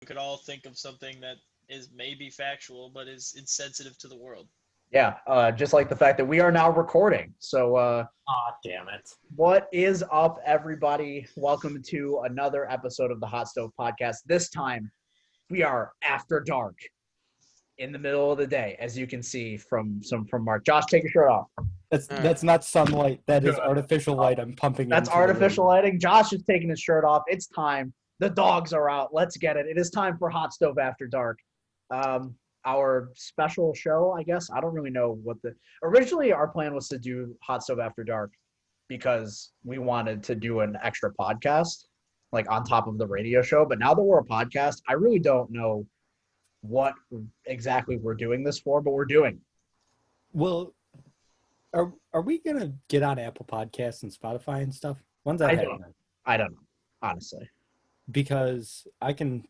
We could all think of something that is maybe factual, but is insensitive to the world. Yeah, just like the fact that we are now recording. So, Damn it. what is up, everybody? Welcome to another episode of the Hot Stove Podcast. This time, we are after dark, in the middle of the day, as you can see from Mark. Josh, take your shirt off. That's not sunlight. That is artificial light I'm pumping That's into the artificial room. lighting. Josh is taking his shirt off. It's time. The dogs are out. Let's get it. It is time for Hot Stove After Dark. Our special show, I guess. I don't really know originally our plan was to do Hot Stove After Dark because we wanted to do an extra podcast, like on top of the radio show. But now that we're a podcast, I really don't know what exactly we're doing this for, but we're doing it. Well, are we gonna get on Apple Podcasts and Spotify and stuff? When's that I happening? don't know, honestly. Because I can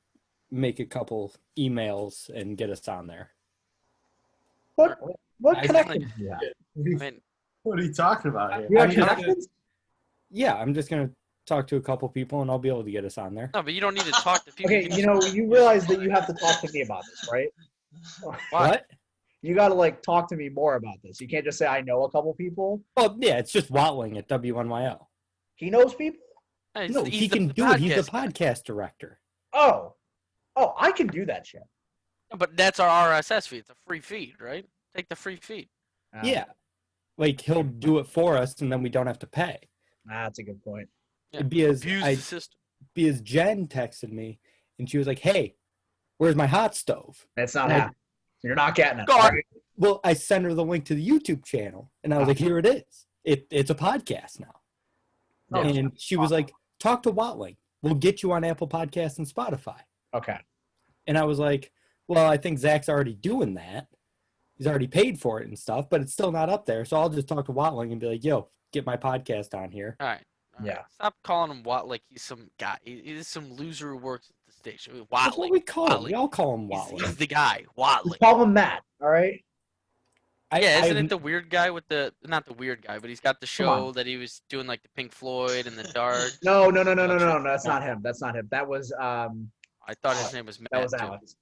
make a couple emails and get us on there. What I connection do you have? I mean, what are you talking about here? You have I'm just- connections? Yeah, I'm just gonna talk to a couple people and I'll be able to get us on there. No, but you don't need to talk to people. Okay, you realize that you have to talk to me about this, right? What? You got to talk to me more about this. You can't just say I know a couple people. Well, yeah, it's just wattling at WNYL. He knows people. No, he can do it. He's the podcast director. Oh, I can do that shit. But that's our RSS feed. It's a free feed, right? Take the free feed. Yeah, like he'll do it for us, and then we don't have to pay. That's a good point. Yeah. Because Abuse the system. because Jen texted me and she was like, "Hey, where's my hot stove?" That's not And I- happening. You're not getting it. Go on. right? Well, I sent her the link to the YouTube channel, and I was like, "Here it is. It's a podcast now." Oh, And she was like, "Talk to Watling. We'll get you on Apple Podcasts and Spotify." Okay. And I was like, "Well, I think Zach's already doing that. He's already paid for it and stuff, but it's still not up there. So I'll just talk to Watling and be like, yo, get my podcast on here." All right. Yeah. Stop calling him like he's some guy. He's some loser who works at the station. That's Watley. what we call him. We Watley. all call him He's Watling. the guy. Watley. Call him Matt. All right. Yeah, isn't it the weird guy with not the weird guy, but he's got the Come on. show that he was doing like the Pink Floyd and the Dark. No. That's not him. That's not him. That was I thought his name was Matt. that was too. Alex.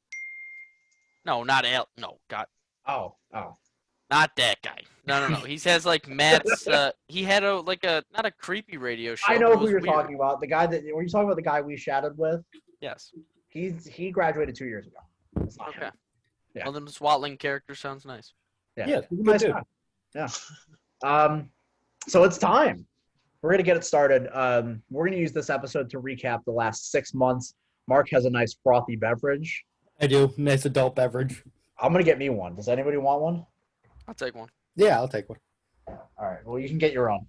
No, not Al. No, God, Oh. not that guy. No. He has like Matt's. He had not a creepy radio show. I but know it who was you're weird. talking about. The guy were you talking about the guy we shadowed with? Yes. He graduated 2 years ago. That's not Okay. him. Yeah. Well, then this Watling character sounds nice. Yeah, He's a good nice dude. guy. Yeah. So it's time. We're gonna get it started. We're gonna use this episode to recap the last 6 months. Mark has a nice frothy beverage. I do. Nice adult beverage. I'm gonna get me one. Does anybody want one? I'll take one. Yeah, I'll take one. All right. Well, you can get your own.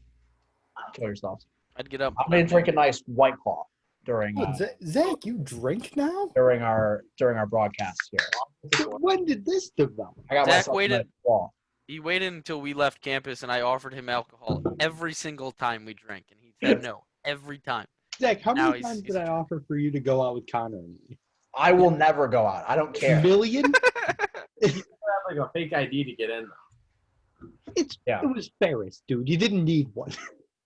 Kill yourself. I'd get up. I'm gonna drink a nice White Claw during Oh, Zach, you drink now? during our broadcast here. When did this develop? I got Zach myself a waited- nice Claw. He waited until we left campus, and I offered him alcohol every single time we drank, and he said no every time. Zach, how Now many he's- times he's did I a- offer for you to go out with Connor and me? I will never go out. I don't care. Million? Have like a fake ID to get in. It was Ferris, dude. You didn't need one.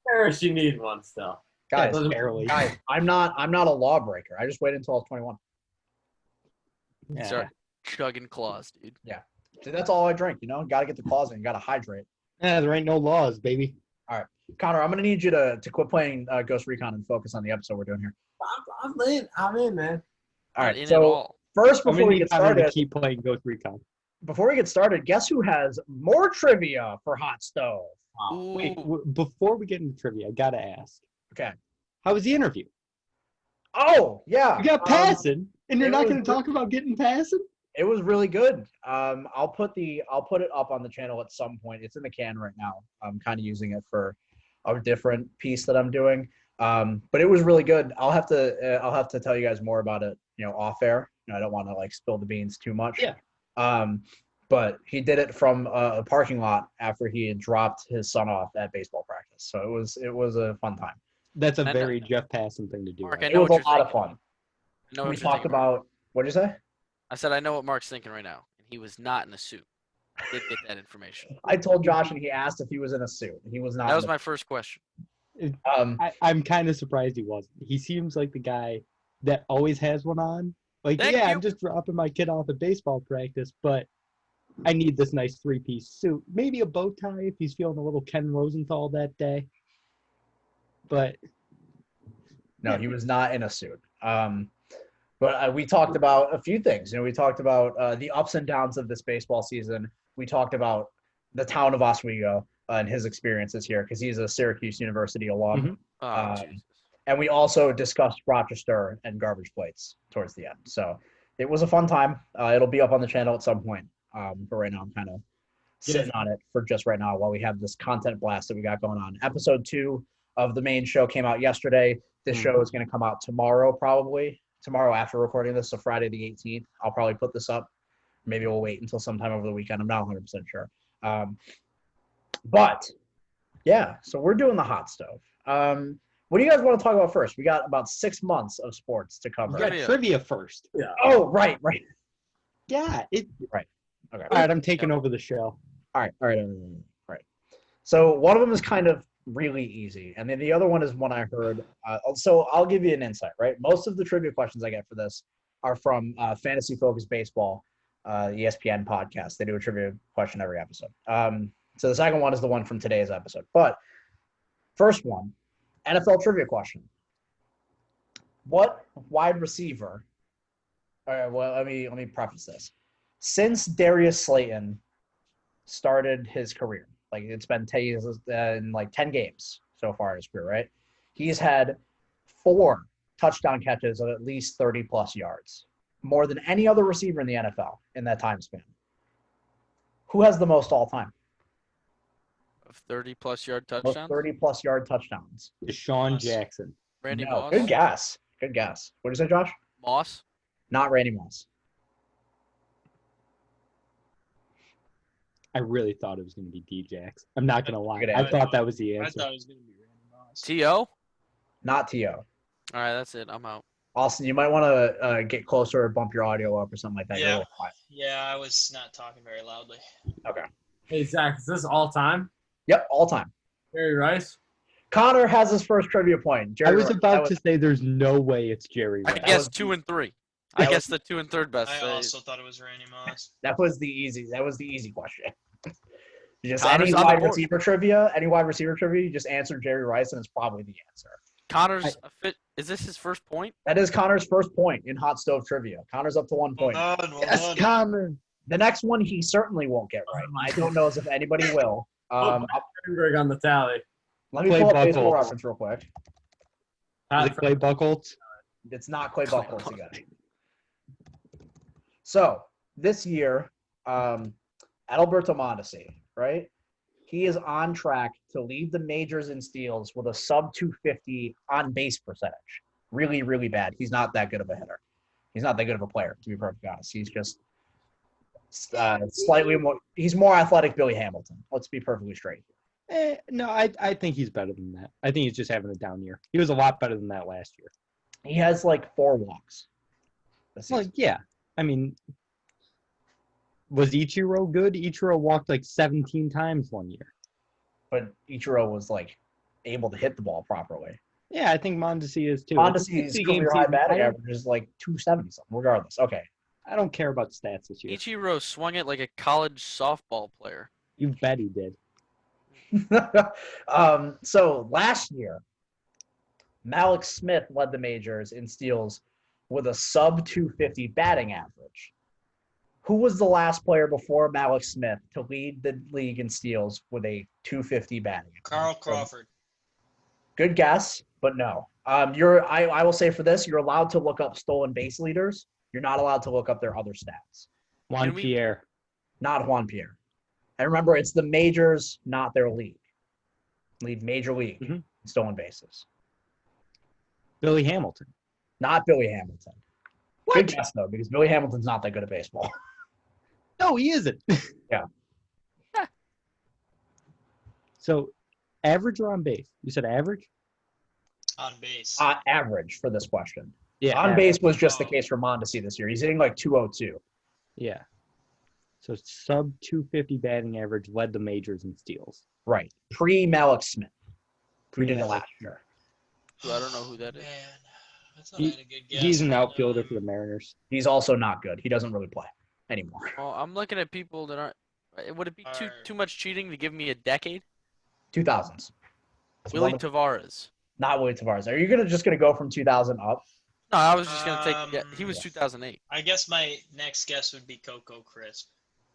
First, you need one still. Guys, barely. I'm not a lawbreaker. I just waited until I was 21. Yeah. Start chugging claws, dude. See, that's all I drink. Got to get the claws in. Got to hydrate. Yeah, there ain't no laws, baby. Connor, I'm gonna need you to quit playing Ghost Recon and focus on the episode we're doing here. I'm in, man. All Not right. in at So all. first, I'm before gonna we need get Connor to started, keep playing Ghost Recon. guess who has more trivia for Hot Stove? Ooh. Wait, before we get into trivia, I gotta ask. Okay. How was the interview? Oh yeah. You got passing, and you're it not was gonna talk about getting passing? It was really good. I'll put it up on the channel at some point. It's in the can right now. I'm kind of using it for a different piece that I'm doing. But it was really good. I'll have to tell you guys more about it, off air. I don't want to spill the beans too much. Yeah. But he did it from a parking lot after he had dropped his son off at baseball practice. So it was a fun time. That's a I know- very Jeff Passan thing to do. Mark, right? I It know was what a you're lot of thinking. fun. I know We what you're talked thinking, Mark. about what'd you say? I said I know what Mark's thinking right now, and he was not in a suit. I did get that information. I told Josh and he asked if he was in a suit. He was not. That was my first question. Um, I'm kind of surprised he wasn't. He seems like the guy that always has one on, Like, Thank yeah, you. I'm just dropping my kid off at baseball practice, but I need this nice three-piece suit. Maybe a bow tie if he's feeling a little Ken Rosenthal that day. But No, he was not in a suit. But we talked about a few things. We talked about the ups and downs of this baseball season. We talked about the town of Oswego and his experiences here because he's a Syracuse University alum. Mhm. Oh, Jesus. And we also discussed Rochester and garbage plates towards the end. So it was a fun time. It'll be up on the channel at some point. But right now I'm kind of sitting on it for just right now while we have this content blast that we got going on. Episode 2 of the main show came out yesterday. This show is going to come out tomorrow, probably. Tomorrow after recording this, so Friday the 18th. I'll probably put this up. Maybe we'll wait until sometime over the weekend. I'm not 100% sure. But, yeah, so we're doing the hot stove. What do you guys want to talk about first? We got about 6 months of sports to cover. we got trivia first. Yeah. Oh, right. Yeah. Okay. All right, I'm taking over the show. All right. So one of them is kind of really easy, and then the other one is one I heard. So I'll give you an insight, right? Most of the trivia questions I get for this are from Fantasy Focus Baseball, ESPN podcast. They do a trivia question every episode. So the second one is the one from today's episode. But first one, NFL trivia question. What wide receiver? All right, well, let me preface this. Since Darius Slayton started his career, like it's been 10 years in like 10 games so far in his career, right? He's had 4 touchdown catches of at least 30 plus yards, more than any other receiver in the NFL in that time span. Who has the most all time? Of 30-plus yard Most touchdowns? 30 plus yard touchdowns. Deshaun Moss. Jackson. Randy No, Moss? good guess. What did you say, Josh? Moss? Not Randy Moss. I really thought it was going to be D-Jax. I'm not going to lie. Good I answer. thought that was the I answer. thought it was going to be Randy Moss. T.O.? Not T.O. All right, that's it. I'm out. Austin, you might want to get closer or bump your audio up or something like that. You're Yeah. really quiet. Yeah, I was not talking very loudly. Hey, Zach, is this all time? Yep, all time. Jerry Rice? Connor has his first trivia point. I was Rice, about to say there's no way it's Jerry I Rice. guess was- 2 and 3. I that guess the 2 and 3rd best. I also thought it was Randy Moss. That was the easy question. Just Connor's any on the wide board. receiver trivia, you just answer Jerry Rice, and it's probably the answer. Connor's is this his first point? That is Connor's first point in hot stove trivia. Connor's up to 1 point. Well done, well Yes, done. Connor. The next one he certainly won't get right. I don't know as if anybody will. Greg on the tally. Let me Clay pull up baseball Buchholz. reference real quick. Is it Clay Buchholz? It's not Clay Buchholz again. So this year, Adalberto Mondesi, right? He is on track to lead the majors in steals with a sub 250 on base percentage. Really, really bad. He's not that good of a hitter. He's not that good of a player, to be perfectly honest. He's just slightly more. He's more athletic, Billy Hamilton. Let's be perfectly straight. No, I think he's better than that. I think he's just having a down year. He was a lot better than that last year. He has like 4 walks. this Well, season. yeah. I mean, was Ichiro good? Ichiro walked like 17 times one year. But Ichiro was like able to hit the ball properly. Yeah, I think Mondesi is too. Mondesi's 60 game career high season. batting average is like 270 something. Regardless, okay. I don't care about stats this year. Ichiro swung it like a college softball player. You bet he did. So last year, Malik Smith led the majors in steals with a sub 250 batting average. Who was the last player before Malik Smith to lead the league in steals with a 250 batting average? Carl Crawford. Good guess, but no. I will say for this, you're allowed to look up stolen base leaders. You're not allowed to look up their other stats. Juan Can we- Pierre. Not Juan Pierre. And remember, it's the majors, not their league. Lead major league Mhm. in stolen bases. Billy Hamilton. Not Billy Hamilton. What? Good guess, though, because Billy Hamilton's not that good at baseball. No, he isn't. Yeah. So, average or on base? You said average? On base. Average for this question. Yeah. On average. base was just the case for Mondesi this year. He's hitting like 202. Yeah. So, sub 250 batting average led the majors in steals. Right. Pre Malik Smith. We did it last year. Who I don't know who that is. Man. I thought I had a good guess. He's an but, outfielder for the Mariners. He's also not good. He doesn't really play anymore. Oh, I'm looking at people that aren't. Would it be too Are- too much cheating to give me a decade? 2000s. It's Willie one of- Tavares. not Willie Tavares. Are you just gonna go from 2000 up? No, I was just gonna take. Yeah, he was yes. 2008. I guess my next guess would be Coco Crisp.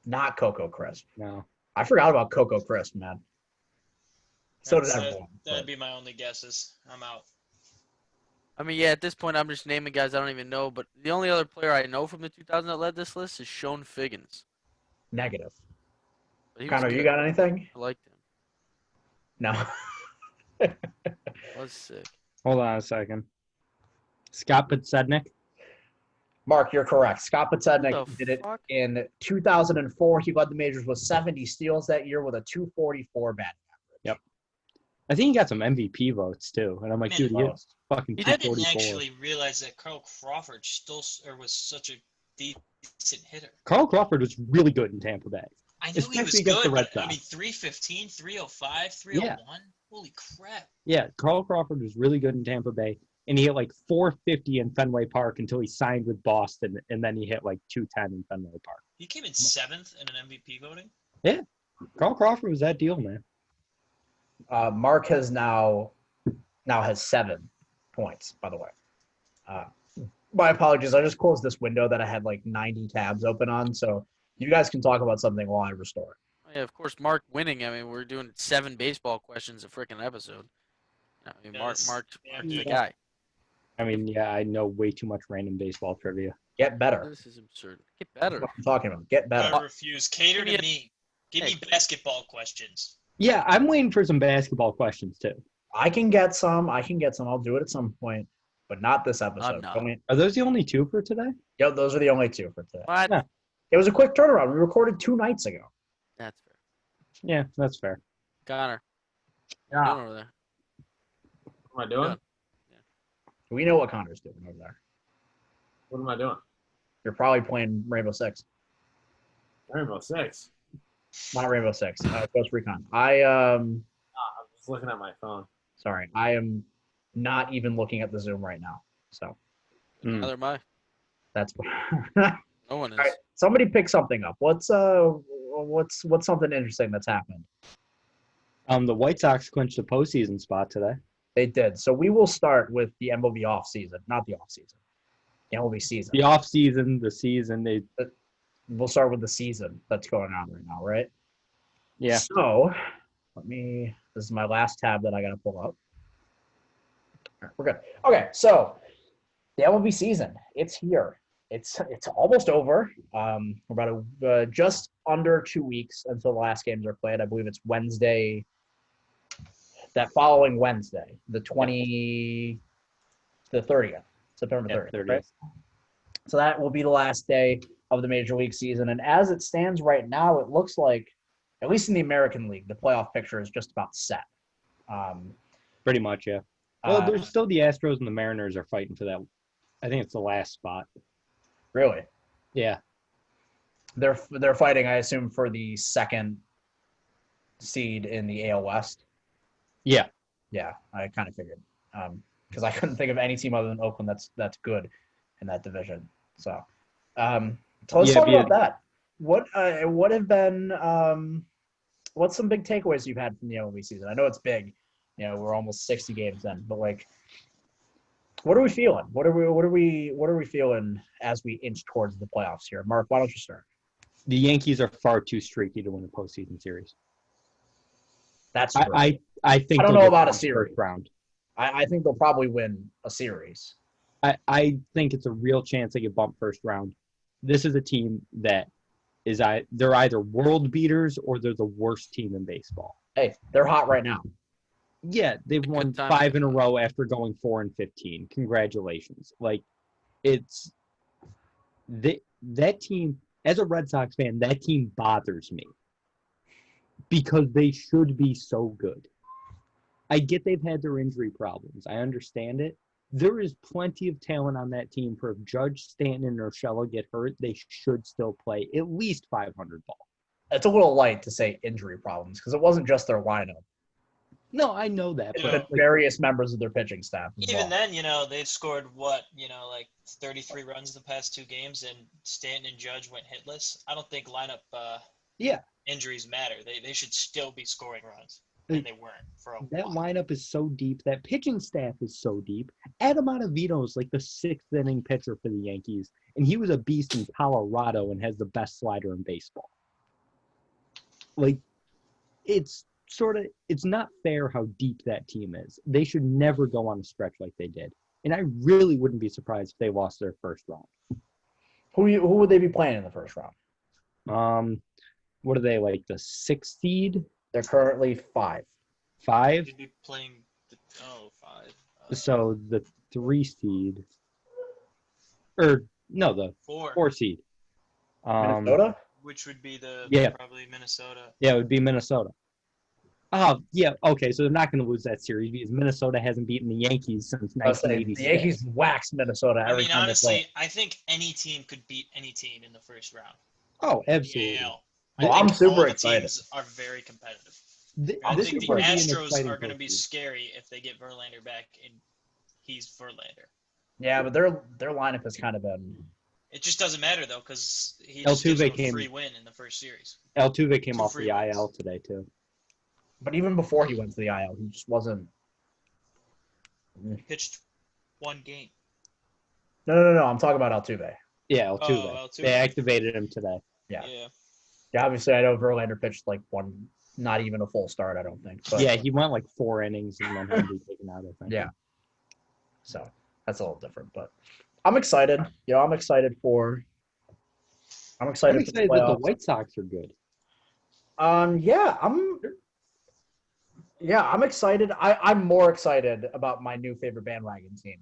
Not Coco Crisp. No. I forgot about Coco Crisp, man. So did That's- everyone. That'd but- be my only guesses. I'm out. I mean, yeah, at this point, I'm just naming guys I don't even know. But the only other player I know from the 2000 that led this list is Sean Figgins. Negative. But he was Connor, you good. got anything? I liked him. No. Was sick. Hold on a second. Scott Podsednik. Mark, you're correct. Scott Podsednik What the did it fuck? in 2004. He led the majors with 70 steals that year with a 244 batting I think he got some MVP votes too. And I'm like, dude, he average. hit fucking He I did didn't 244. actually realize that Carl Crawford was such a decent hitter. Carl Crawford was really good in Tampa Bay. I knew he was Especially against the good, Red but I Sox. mean, 315, 305, 301. Holy crap! Yeah, Carl Crawford was really good in Tampa Bay. And he hit like 450 in Fenway Park until he signed with Boston. And then he hit like 210 in Fenway Park. He came in 7th in an MVP voting. Carl Crawford was that deal, man. Mark has now has 7 points, by the way. My apologies. I just closed this window that I had like 90 tabs open on. So you guys can talk about something while I restore it. Oh, yeah, of course, Mark winning. I mean, we're doing 7 baseball questions a freaking episode. I mean, Yes. Mark's Yeah, the dude. guy. I mean, yeah, I know way too much random baseball trivia. Get better. This is absurd. Get That's better. what I'm talking about. Get better. I refuse. Cater Give me to me. Give me basketball questions. Yeah, I'm waiting for some basketball questions too. I can get some. I'll do it at some point, but not this episode. not. Don't- Are those the only 2 for today? Yep, those are the only 2 for today. What? Yeah. It was a quick turnaround. We recorded 2 nights ago. That's fair. Yeah, that's fair. Connor, Yeah. what are you doing over there? What am I doing? We know what Connor's doing over there. What am I doing? You're probably playing Rainbow Six. Rainbow Six. Not Rainbow Six. Ghost Recon. I'm just looking at my phone. Sorry. I am not even looking at the Zoom right now. So Mm. Neither am I. that's No one is. All right, somebody pick something up. What's something interesting that's happened? The White Sox clinched a postseason spot today. They did. So we will start with the MLB off season, not the off season. The MLB season. The off season, the season, they We'll start with the season that's going on right now, right? yeah. So this is my last tab that I gotta pull up. All right, we're good. Okay, so the MLB season, it's here. It's almost over. We're about just under 2 weeks until the last games are played. I believe it's Wednesday. That following Wednesday, the 30th, September 30th. 30th. Right? So that will be the last day of the Major League season. And as it stands right now, it looks like, at least in the American League, the playoff picture is just about set. Pretty much, yeah. Well, Uh, there's still the Astros and the Mariners are fighting for that. I think it's the last spot. Really? Yeah. They're fighting, I assume, for the second seed in the AL West. Yeah. Yeah, I kind of figured. Because I couldn't think of any team other than Oakland that's good in that division. So let's Yeah, talk be about that. What have been what's some big takeaways you've had from the MLB season? I know it's big. We're almost 60 games in, but like, what are we feeling? What are we feeling as we inch towards the playoffs here? Mark, why don't you start? The Yankees are far too streaky to win a postseason series. That's true. I think I don't they'll know get about a bumped series. first round. I think they'll probably win a series. I think it's a real chance they get bumped first round. This is a team that they're either world beaters or they're the worst team in baseball. Hey, they're hot right now. Yeah, they've won time. 5 in a row after going 4-15. Congratulations. Like, it's that team, as a Red Sox fan, that team bothers me because they should be so good. I get they've had their injury problems. I understand it. There is plenty of talent on that team for if Judge, Stanton, and Urshela get hurt, they should still play at least 500 ball. It's a little light to say injury problems because it wasn't just their lineup. No, I know that, You but know, with various members of their pitching staff as even well. then, they've scored what, like 33 runs the past 2 games, and Stanton and Judge went hitless. I don't think lineup yeah, injuries matter. They should still be scoring runs, Like, and they weren't for a that while. lineup is so deep. That pitching staff is so deep. Adam Ottavino is like the 6th-inning pitcher for the Yankees, and he was a beast in Colorado and has the best slider in baseball. Like, it's not fair how deep that team is. They should never go on a stretch like they did. And I really wouldn't be surprised if they lost their first round. Who would they be playing in the first round? What are they, like the 6th seed? They're currently 5. 5? You'd be playing the 5. So the 3 seed, or no, the 4, 4 seed. Minnesota? which would be Yeah. probably Minnesota. Yeah, it would be Minnesota. Oh, yeah. Okay, so they're not going to lose that series because Minnesota hasn't beaten the Yankees since I was saying, 1986. the Yankees waxed Minnesota I every mean, time honestly, they play. I think any team could beat any team in the first round. Oh, absolutely. Yeah. Well, I I'm think all super the excited. teams are very competitive. I'm This think is the super going to be an Astros exciting are going to be postseason. scary if they get Verlander back, and he's Verlander. Yeah, but their lineup has kind of been. It just doesn't matter though, because he Altuve just gives them a came- free win in the first series. Altuve came 2 off free the wins. IL today, too. But even before he went to the IL, he just wasn't. He pitched 1 game. No. I'm talking about Altuve. Yeah, Altuve. Altuve. They activated him today. Yeah. Yeah. Yeah, obviously, I know Verlander pitched like one, not even a full start, I don't think. But, Yeah, he went like 4 innings and then had to be taken out, I think. Yeah. So that's a little different, but I'm excited. I'm excited for. I'm excited. I'm excited for the that the playoffs. White Sox are good. I'm excited. I'm more excited about my new favorite bandwagon team.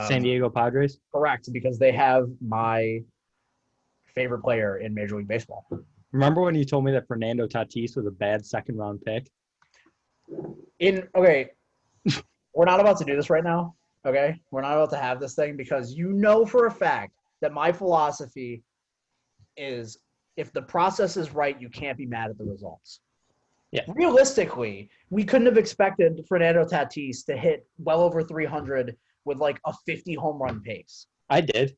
San Diego Padres? Correct, because they have my favorite player in Major League Baseball. Remember when you told me that Fernando Tatis was a bad second-round pick? Okay, we're not about to do this right now. Okay, we're not about to have this thing because you know for a fact that my philosophy is if the process is right, you can't be mad at the results. Yeah. Realistically, we couldn't have expected Fernando Tatis to hit well over 300 with like a 50 home run pace. I did.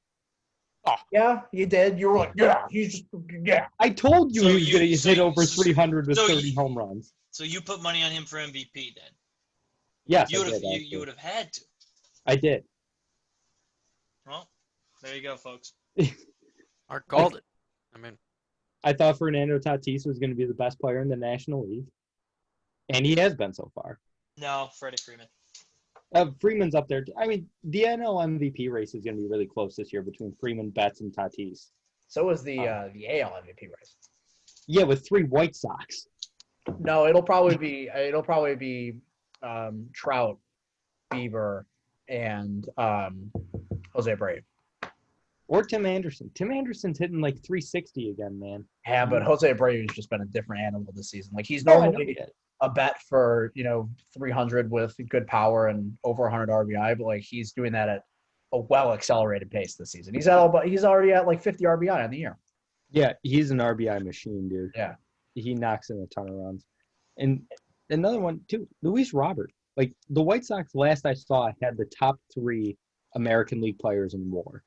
Yeah, you did. You were like, yeah, yeah. I told you So he was you- going to so hit you- over so- 300 with so 30 you- home runs. So you put money on him for MVP then? Yes, You I would have. did. You actually. would have had to. I did. Well, there you go, folks. Art called it. I mean, I thought Fernando Tatis was going to be the best player in the National League, and he has been so far. No, Freddie Freeman. Freeman's up there. I mean, the NL MVP race is going to be really close this year between Freeman, Betts, and Tatis. So was the AL MVP race. Yeah, with 3 White Sox. No, it'll probably be Trout, Bieber, and Jose Abreu. Or Tim Anderson. Tim Anderson's hitting like 360 again, man. Yeah, but Jose Abreu has just been a different animal this season. Like he's Oh, I know normally he is. a bet for 300 with good power and over 100 RBI, but like he's doing that at a well accelerated pace this season. He's already at like 50 RBI on the year. Yeah, he's an RBI machine, dude. Yeah. He knocks in a ton of runs. And another one, too, Luis Robert. Like, the White Sox, last I saw, had the top 3 American League players in WAR.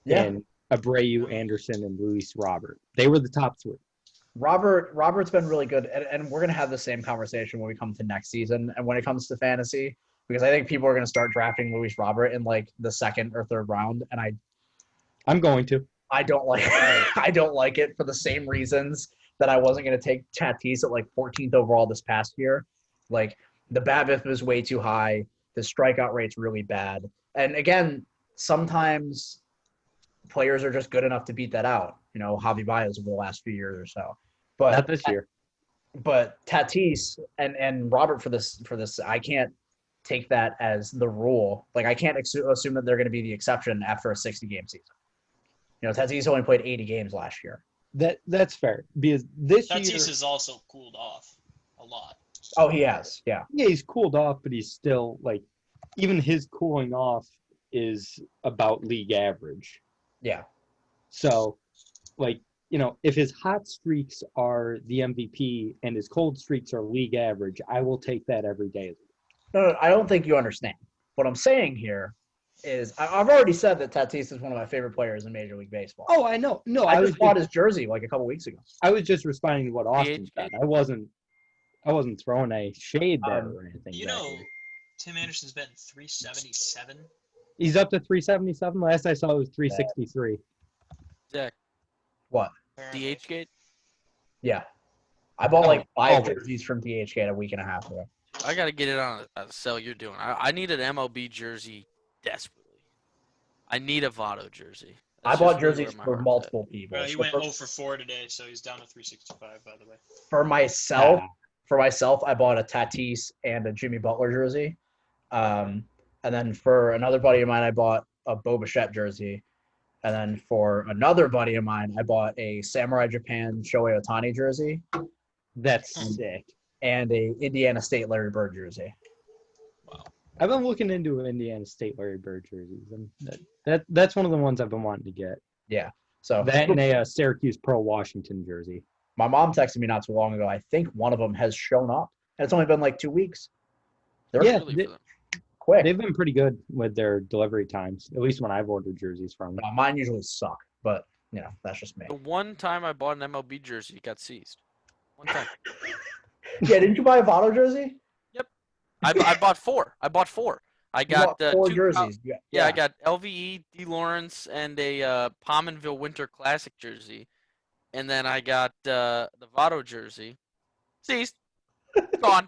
Yeah. And Abreu, Anderson, and Luis Robert. They were the top 3. Robert's been really good, and we're gonna have the same conversation when we come to next season and when it comes to fantasy, because I think people are gonna start drafting Luis Robert in like the 2nd or 3rd round, and I'm going to. I don't like I don't like it for the same reasons that I wasn't gonna take Tatis at like 14th overall this past year. Like the BABIP is way too high, the strikeout rate's really bad, and again, sometimes players are just good enough to beat that out. Javi Baez over the last few years or so. But Not this year. But Tatis and Robert for this, I can't take that as the rule. Like I can't assume that they're going to be the exception after a 60-game season. Tatis only played 80 games last year. That's fair. Because this Tatis year, has also cooled off a lot. Oh, he has. Yeah. yeah, he's cooled off, but he's still, like, even his cooling off is about league average. Yeah. So, like, if his hot streaks are the MVP and his cold streaks are league average, I will take that every day. No, I don't think you understand. What I'm saying here is I've already said that Tatis is one of my favorite players in Major League Baseball. Oh, I know. No, I I was just bought his jersey like a couple weeks ago. I was just responding to what Austin said. DH? I wasn't throwing a shade there or anything. You back know, here. Tim Anderson's betting 377. He's up to 377. Last I saw it was 363. Zach, What? apparently. DH gate. Yeah. I bought like 5 always. jerseys from DHK a week and a half ago. I gotta get it on a sell you're doing. I need an MLB jersey desperately. I need a Votto jersey. I That's bought just really jerseys where my for heart's at. multiple people. He So went 0 for 4 today, so he's down to 365, by the way. for myself, I bought a Tatis and a Jimmy Butler jersey. And then for another buddy of mine, I bought a Bo Bichette jersey. And then for another buddy of mine, I bought a Samurai Japan Shohei Ohtani jersey That's sick. and a Indiana State Larry Bird jersey. I've been looking into Indiana State Larry Bird jerseys, and that's one of the ones I've been wanting to get. So That and a Syracuse Pro Washington jersey. my mom texted me not too long ago. I think one of them has shown up, and it's only been like 2 weeks. They're Yeah, Really for them. quick. They've been pretty good with their delivery times, at least when I've ordered jerseys from them. Mine usually suck, but that's just me. The one time I bought an MLB jersey, it got seized. One time. Yeah, didn't you buy a Votto jersey? I bought four. I You got bought 4 two, jerseys. Yeah, I got LVE, D. Lawrence, and a Pominville Winter Classic jersey, and then I got the Votto jersey. Seized, gone.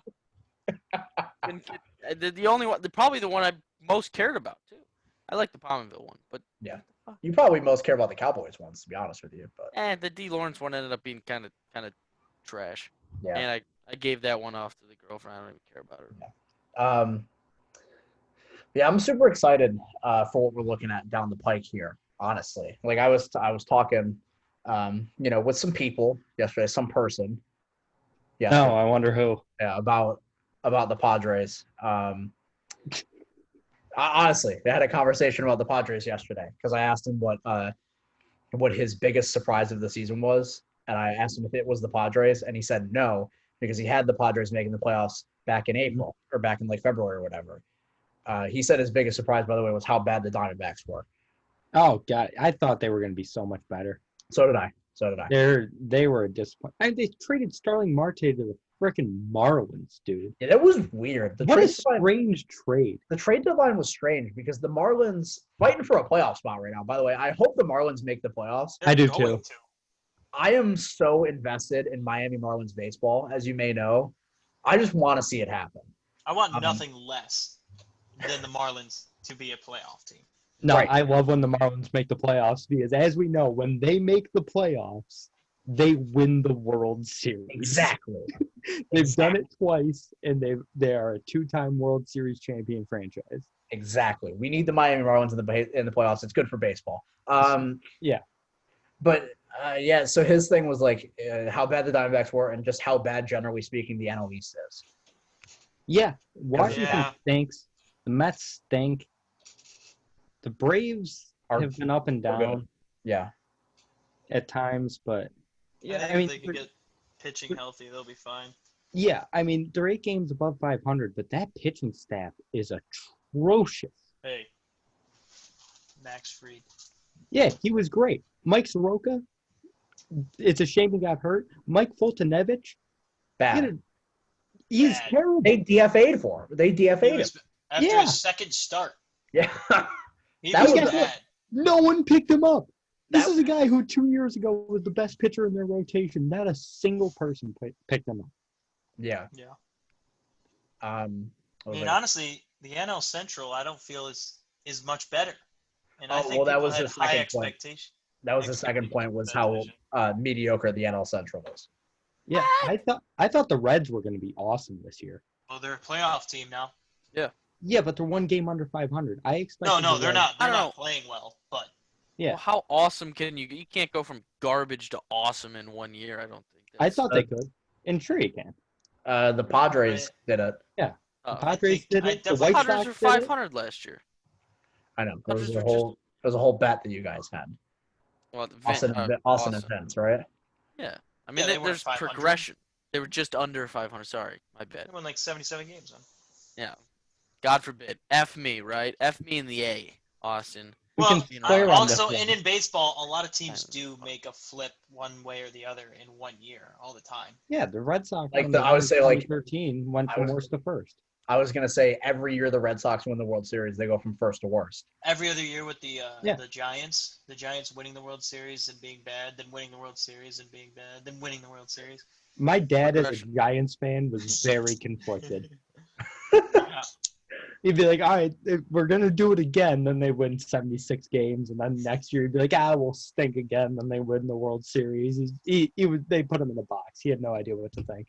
The only one, probably the one I most cared about too. I like the Pominville one, but You probably most care about the Cowboys ones, to be honest with you. But the D. Lawrence one ended up being kind of trash. yeah. And I gave that one off to the girlfriend. I don't even care about her. Yeah, I'm super excited for what we're looking at down the pike here. Honestly, like I was talking, with some people yesterday, some person. Yeah. No, I wonder who. Yeah, about the Padres. Honestly, they had a conversation about the Padres yesterday because I asked him what his biggest surprise of the season was, and I asked him if it was the Padres, and he said no because he had the Padres making the playoffs back in April or back in like February or whatever. He said his biggest surprise, by the way, was how bad the Diamondbacks were. Oh God, I thought they were going to be so much better. So did I. They were a disappointment. They traded Starling Marte to the freaking Marlins, dude. Yeah, that was weird. What a strange trade. The trade deadline was strange because the Marlins fighting for a playoff spot right now. By the way, I hope the Marlins make the playoffs. I do They're going too. to. I am so invested in Miami Marlins baseball, as you may know. I just want to see it happen. I want nothing less than the Marlins to be a playoff team. No, Right. I love when the Marlins make the playoffs because, as we know, when they make the playoffs, they win the World Series. Exactly. They've done it twice, and they are a 2-time World Series champion franchise. Exactly. We need the Miami Marlins in the playoffs. It's good for baseball. Yeah. But so his thing was like how bad the Diamondbacks were and just how bad, generally speaking, the NL East is. Yeah, Washington Yeah. stinks. The Mets stink. The Braves have been up and We're good. down Yeah. at times, but I think if they can get pitching healthy, they'll be fine. yeah, I mean they're 8 games above 500, but that pitching staff is atrocious. Hey, Max Fried. Yeah, he was great. Mike Soroka, it's a shame he got hurt. Mike Fultonevich, Bad. he's Bad. terrible. They DFA'd for him. They He DFA'd him. was, after Yeah. his second start, Yeah. he That was was- bad. No one picked him up. This That- is a guy who 2 years ago was the best pitcher in their rotation. Not a single person picked him up. Yeah. Yeah. I I was mean, like, honestly, the NL Central I don't feel is much better. And I Oh, think well, that people was had his high second point. expectations. that was the second point was how mediocre the NL Central is. Yeah, I thought the Reds were going to be awesome this year. Well, they're a playoff team now. Yeah, but they're 1 game under 500. I expect. No, they're not. I They're don't not playing well. But Yeah. Well, how awesome can you? You can't go from garbage to awesome in 1 year. I don't think. I thought they could. And sure you can. The Padres did it. The Uh, Padres did I it. The definitely- White Padres Sox were did it. 500 last year. I know. There was Padres a were whole bet that you guys had. Well, Austin and Vince, right? Yeah. I Yeah, mean, they weren't there's 500. progression. They were just under 500. Sorry, my They bad. won like 77 games. Then. Yeah. God forbid. F me, right? F me in the A, Austin. We Well, can You play know, around this also, one. and in baseball, a lot of teams Fine. do make a flip one way or the other in 1 year all the time. Yeah, the Red Sox Like when the- they I would won say, like, 2013 went I from was- worst to first. I was gonna say every year the Red Sox win the World Series, they go from first to worst. Every other year with the Yeah. the Giants winning the World Series and being bad, then winning the World Series and being bad, then winning the World Series. My dad, as a Progression. Giants fan, was very conflicted. Yeah. He'd be like, "All right, we're gonna do it again." Then they win 76 games, and then next year he'd be like, "We'll stink again." Then they win the World Series. They put him in a box. He had no idea what to think.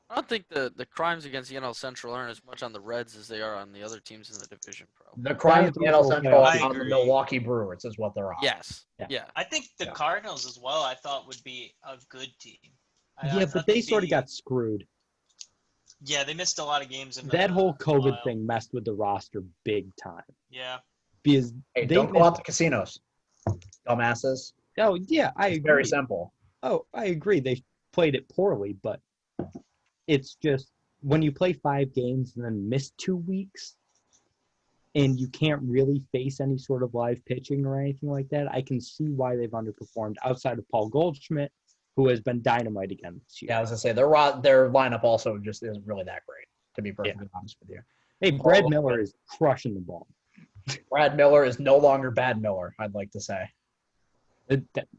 I don't think the crimes against the NL Central aren't as much on the Reds as they are on the other teams in the division, probably. The crime of Giants the also NL Central I on the agree. Milwaukee Brewers is what they're on. Yes. Yeah. Yeah. I think the Yeah. Cardinals as well. I thought would be a good team. I Yeah, thought but they they'd sort of be- got screwed. Yeah, they missed a lot of games in That whole COVID while. thing messed with the roster big time Yeah, because Hey, they don't go out missed. to casinos, dumbasses. Oh yeah, I It's agree. very simple. Oh, I agree. They played it poorly, but it's just when you play 5 games and then miss 2 weeks and you can't really face any sort of live pitching or anything like that, I can see why they've underperformed outside of Paul Goldschmidt, who has been dynamite again this year. Yeah, I was gonna say their lineup also just isn't really that great, to be perfectly honest with you. Hey, Brad Miller is crushing the ball. Brad Miller is no longer Bad Miller, I'd like to say.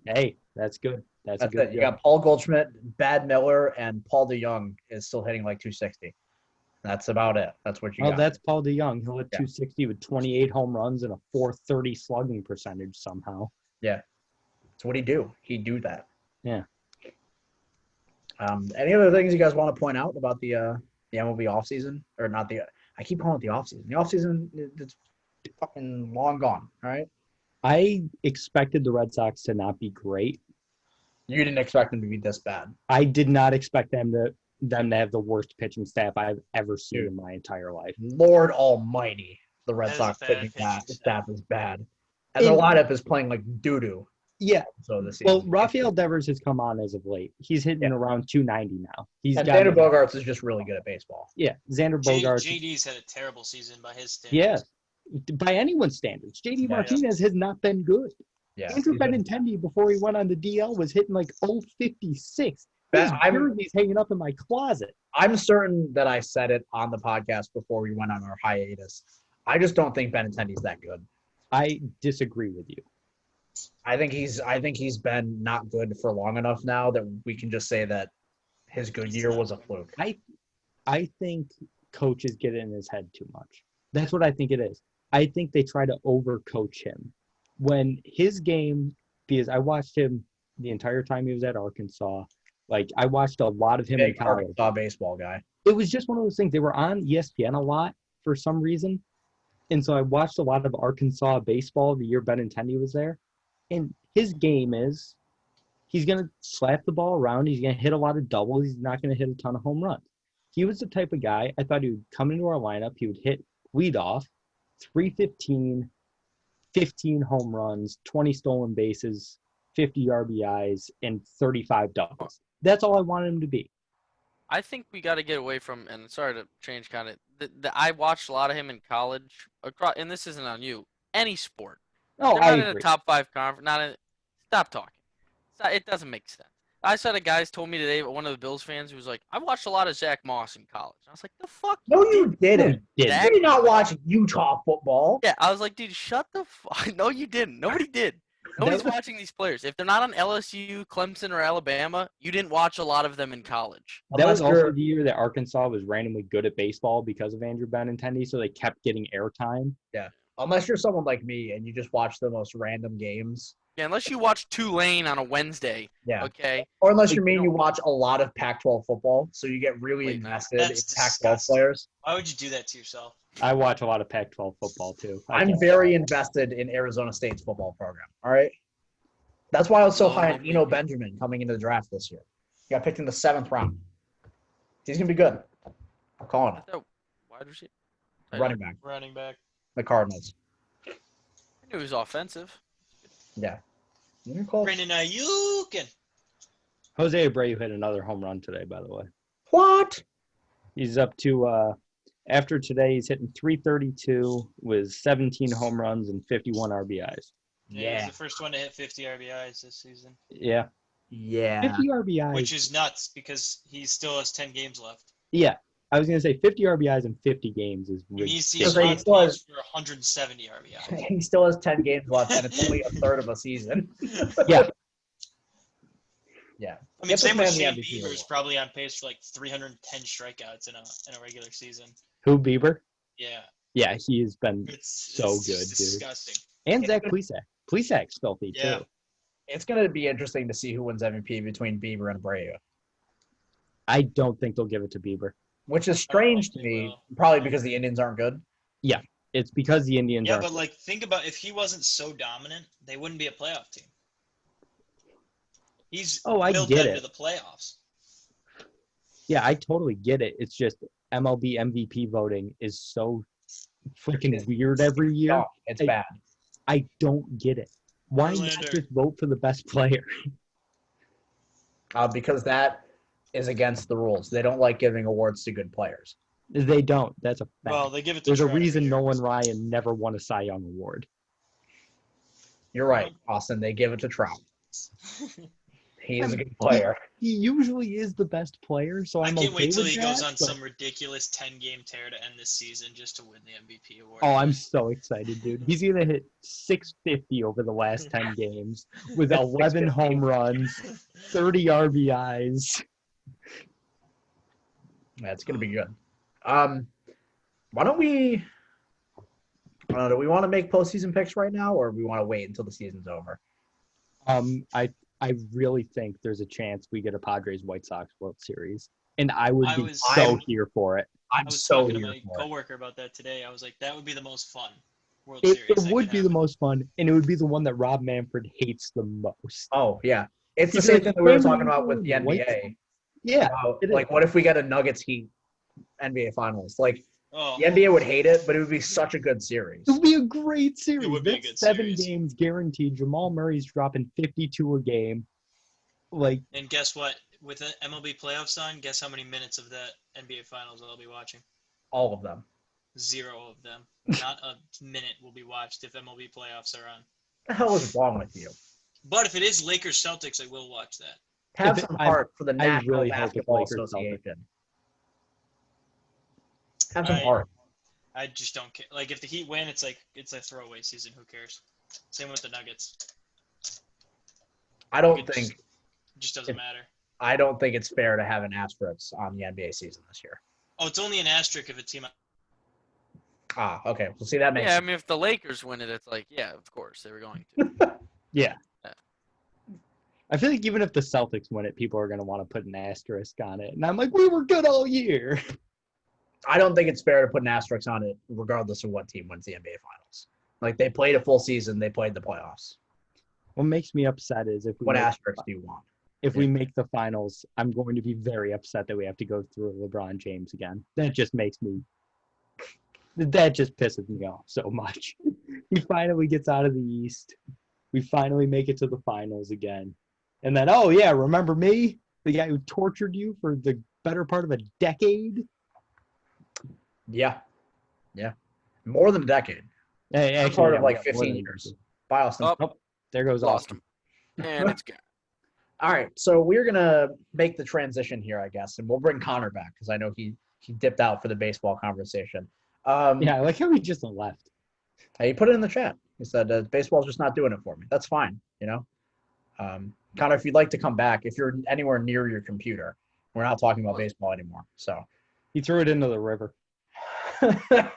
Hey, that's good. That's a That's good it. You deal. got Paul Goldschmidt, Bad Miller, and Paul DeYoung is still hitting like 260. That's about it. That's what you Oh, got. that's Paul DeYoung. He'll hit Yeah. 260 with 28 home runs and a 430 slugging percentage somehow. That's what he do. He do that. Yeah. Any other things you guys want to point out about the MLB offseason? Or not the – I keep calling it the offseason. The offseason, it's fucking long gone, all right? I expected the Red Sox to not be great. You didn't expect them to be this bad. I did not expect them to have the worst pitching staff I've ever seen Dude. in my entire life. Lord almighty, the Red That is Sox a bad pitching pitching staff is bad. And the lineup is playing like doo-doo. Yeah. So this Well, season. Rafael Devers has come on as of late. He's hitting around 290 now. He's And got Xander Bogaerts is just really good at baseball. Yeah, Xander Bogaerts. JD's had a terrible season by his Yeah, standards. by anyone's standards, JD Yeah. Martinez has not been good. Yeah. Andrew he's been- Benintendi, before he went on the DL, was hitting like 056. Ben, His I'm- jersey's hanging up in my closet. I'm certain that I said it on the podcast before we went on our hiatus. I just don't think Benintendi's that good. I disagree with you. I think he's been not good for long enough now that we can just say that his good year was a fluke. I think coaches get in his head too much. That's what I think it is. I think they try to overcoach him. When his game, because I watched him the entire time he was at Arkansas. Like, I watched a lot of him in Big college. Arkansas baseball guy. It was just one of those things. They were on ESPN a lot for some reason. And so I watched a lot of Arkansas baseball the year Benintendi was there. And his game is he's going to slap the ball around. He's going to hit a lot of doubles. He's not going to hit a ton of home runs. He was the type of guy, I thought he would come into our lineup. He would hit leadoff, 315, 15 home runs, 20 stolen bases, 50 RBIs, and 35 doubles. That's all I wanted him to be. I think we got to get away from, and sorry to change kind of, I watched a lot of him in college, and this isn't on you, any sport. Oh, They're I not in a agree. top 5 conference. Stop talking. It doesn't make sense. I saw the guys told me today, one of the Bills fans who was like, I watched a lot of Zach Moss in college. I was like, the fuck? No, you didn't. Did. Zach- You did not watch Utah football. Yeah, I was like, dude, shut the fuck. No, you didn't. Nobody did. Nobody's watching these players. If they're not on LSU, Clemson, or Alabama, you didn't watch a lot of them in college. That was Unless also you're- the year that Arkansas was randomly good at baseball because of Andrew Benintendi, so they kept getting airtime. Unless you're someone like me and you just watch the most random games. Yeah, unless you watch Tulane on a Wednesday, Yeah. okay? Or unless Like, you mean you you don't- watch a lot of Pac-12 football, so you get really Wait, no. invested in That's Pac-12 disgusting. players. Why would you do that to yourself? I watch a lot of Pac-12 football too. I'm very invested in Arizona State's football program. All right. That's why I was so Oh, high on maybe. Eno Benjamin coming into the draft this year. He got picked in the 7th round. He's gonna be good. I'm calling it. Wide receiver. Running back, Running back. the Cardinals. I knew he was offensive. Yeah. You're close. Brandon Ayuk and Jose Abreu hit another home run today, by the way. What? He's up to after today, he's hitting 332 with 17 home runs and 51 RBIs. yeah, he's the first one to hit 50 RBIs this season, Yeah, Yeah. 50 RBIs. which is nuts because he still has 10 games left. Yeah, I was gonna say 50 RBIs in 50 games is He's ridiculous. So he on still has- pace for 170 RBIs. He still has 10 games left, and it's only a third of a season. Yeah, Yeah. I mean, Get this same with man the Shane MVP Bieber is award. probably on pace for like 310 strikeouts in a regular season. Who, Bieber? Yeah, Yeah, he has been it's so it's good, just dude. disgusting. And Zach Plesac. Plesac's filthy Yeah. too. It's going to be interesting to see who wins MVP between Bieber and Abreu, I don't think they'll give it to Bieber. which is strange to they me, will. probably because the Indians aren't good. It's because the Indians Yeah, are. but like think about if he wasn't so dominant, they wouldn't be a playoff team. He's Oh, I willed get them it. to the playoffs. Yeah, I totally get it. It's just MLB MVP voting is so freaking weird every year. No, it's Hey. bad. I don't get it. Why not Verlander. just vote for the best player? Because that is against the rules. They don't like giving awards to good players. They don't. That's a fact. Well, they give it to There's a Trout every reason year. Nolan Ryan never won a Cy Young award. You're right, Austin. They give it to Trout. He is a good player. He usually is the best player, so I I'm can't okay wait till with he that, goes on but- some ridiculous 10-game tear to end this season just to win the MVP award. Oh, I'm so excited, dude. He's gonna hit 650 over the last 10 games with 11 home runs, 30 RBIs. That's going to be good. Why don't we? I don't know. Do we want to make postseason picks right now, or we want to wait until the season's over? I really think there's a chance we get a Padres White Sox World Series, and I would I be was- so I'm- here for it. I I'm was so talking to here my for it. coworker about that today. I was like, that would be the most fun World It Series. that would could be the happen. most fun, and it would be the one that Rob Manfred hates the most. Oh yeah, it's the He's same like, thing that we were "Same talking with about with the the White NBA. Yeah, About, it is. like, what if we get a Nuggets Heat NBA Finals? Like, Oh, the NBA would hate it, but it would be such a good series. it would be a great series. would be a That's good 7 series. games guaranteed. Jamal Murray's dropping 52 a game. Like, and guess what? With the MLB playoffs on, guess how many minutes of that NBA Finals I'll be watching? All of them. 0 of them. Not a minute will be watched if MLB playoffs are on. What the hell is wrong with you? But if it is Lakers Celtics, I will watch that. Have If it- some heart for the I National really hope it's Basketball Lakers Celtics. Association. Have some I- heart. I just don't care. Like if the Heat win, it's like it's a throwaway season. Who cares? Same with the Nuggets. I don't It think just doesn't matter. I don't think it's fair to have an asterisk on the NBA season this year. Oh, it's only an asterisk if a team. Ah, okay. Well, see, that makes Yeah, I sense. mean, if the Lakers win it, it's like, yeah, of course they were going to. yeah. Yeah. I feel like even if the Celtics win it, people are going to want to put an asterisk on it. And I'm like, we were good all year. I don't think it's fair to put an asterisk on it, regardless of what team wins the NBA Finals. Like, they played a full season, they played the playoffs. What makes me upset is if we What make, asterisk do you want? if we make the finals, I'm going to be very upset that we have to go through LeBron James again. That just pisses me off so much. He finally gets out of the East. We finally make it to the finals again. And then, oh yeah, remember me? The guy who tortured you for the better part of a decade? Yeah. Yeah. More than a decade. Hey, That's actually, part yeah, of like more 15 than- years. Bye, Austin. Oh, There goes lost Austin. him. And it's gone. All right. So we're going to make the transition here, I guess, and we'll bring Connor back because I know he dipped out for the baseball conversation. Yeah, I like how he just left. He put it in the chat. He said, baseball's just not doing it for me. That's fine, Connor, if you'd like to come back, if you're anywhere near your computer, we're not talking about baseball anymore. So He threw it into the river. we're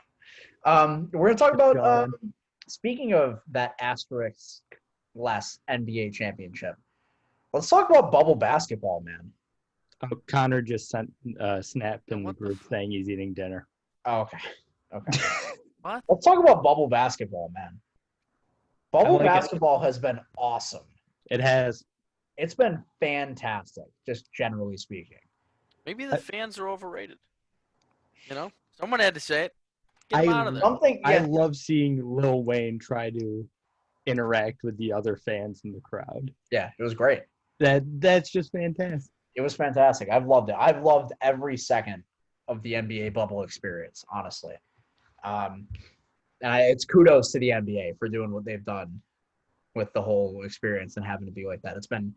going to talk about, God. speaking of that asterisk-less NBA championship, let's talk about bubble basketball, man. Oh, Connor just sent a snap in the What the group saying he's eating dinner. Oh, okay. Okay. What? Let's talk about bubble basketball, man. Bubble like it. basketball has been awesome. It has. It's been fantastic, just generally speaking. Maybe the fans are overrated. You know, someone had to say it. Get I them out of there. Something, I yeah, love seeing Lil Wayne try to interact with the other fans in the crowd. Yeah, it was great. That's just fantastic. It was fantastic. I've loved it. I've loved every second of the NBA bubble experience, honestly. It's kudos to the NBA for doing what they've done with the whole experience and having to be like that. It's been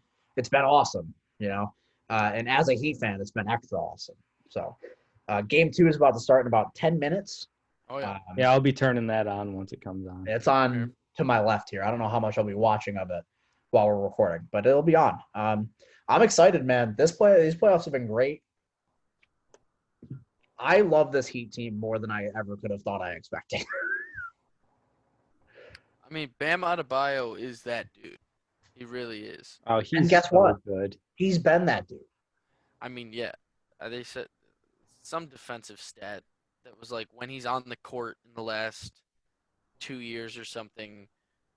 awesome, you know. And as a Heat fan, it's been extra awesome. So, game 2 is about to start in about 10 minutes. Oh yeah. Yeah, I'll be turning that on once it comes on. It's on to my left here. I don't know how much I'll be watching of it while we're recording, but it'll be on. I'm excited, man. These playoffs have been great. I love this Heat team more than I ever could have thought I expected. I mean, Bam Adebayo is that dude. He really is. Oh, he's And guess so what? good. He's been that dude. I mean, yeah. They said some defensive stat that was like when he's on the court in the last 2 years or something.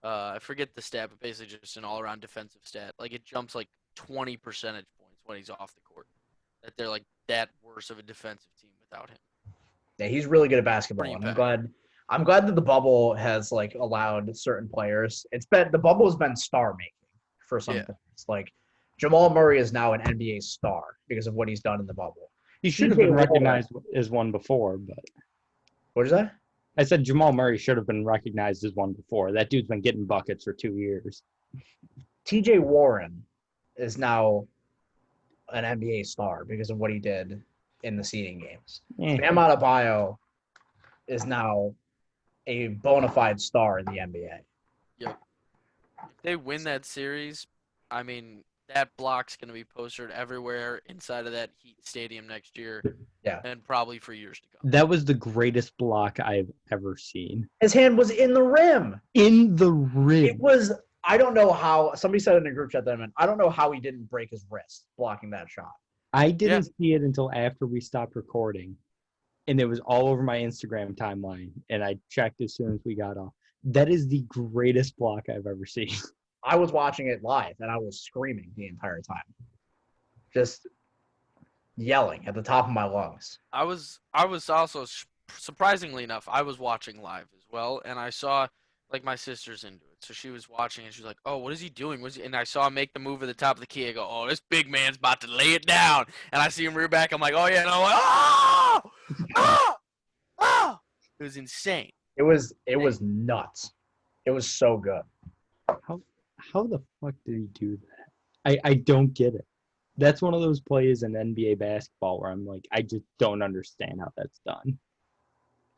I forget the stat, but basically just an all-around defensive stat. Like it jumps like 20 percentage points when he's off the court. That they're like that worse of a defensive team without him. Yeah, he's really good at basketball. Pretty And impactful. I'm glad that the bubble has like allowed certain players. The bubble has been star making for some Yeah. players. Like Jamal Murray is now an NBA star because of what he's done in the bubble. He should have TJ been Warren. recognized as one before, but What is that? I said Jamal Murray should have been recognized as one before. That dude's been getting buckets for 2 years. TJ Warren is now an NBA star because of what he did in the seeding games. Eh. Bam Adebayo is now a bona fide star in the NBA. If they win that series, I mean, that block's going to be postered everywhere inside of that Heat stadium next year. Yeah. And probably for years to come. That was the greatest block I've ever seen. His hand was in the rim. In the rim. It was, I don't know how, somebody said in a group chat that, I don't know how he didn't break his wrist blocking that shot. I didn't see it until after we stopped recording, and it was all over my Instagram timeline, and I checked as soon as we got off. That is the greatest block I've ever seen. I was watching it live, and I was screaming the entire time. Just yelling at the top of my lungs. I was also, surprisingly enough, I was watching live as well, and I saw, like, my sister's into it. So she was watching, and she was like, oh, what is he doing? And I saw him make the move at the top of the key. I go, oh, this big man's about to lay it down. And I see him rear back. I'm like, oh, yeah. And I'm like, oh! Oh! Oh! It was insane. It was nuts. It was so good. How the fuck did he do that? I don't get it. That's one of those plays in NBA basketball where I'm like, I just don't understand how that's done.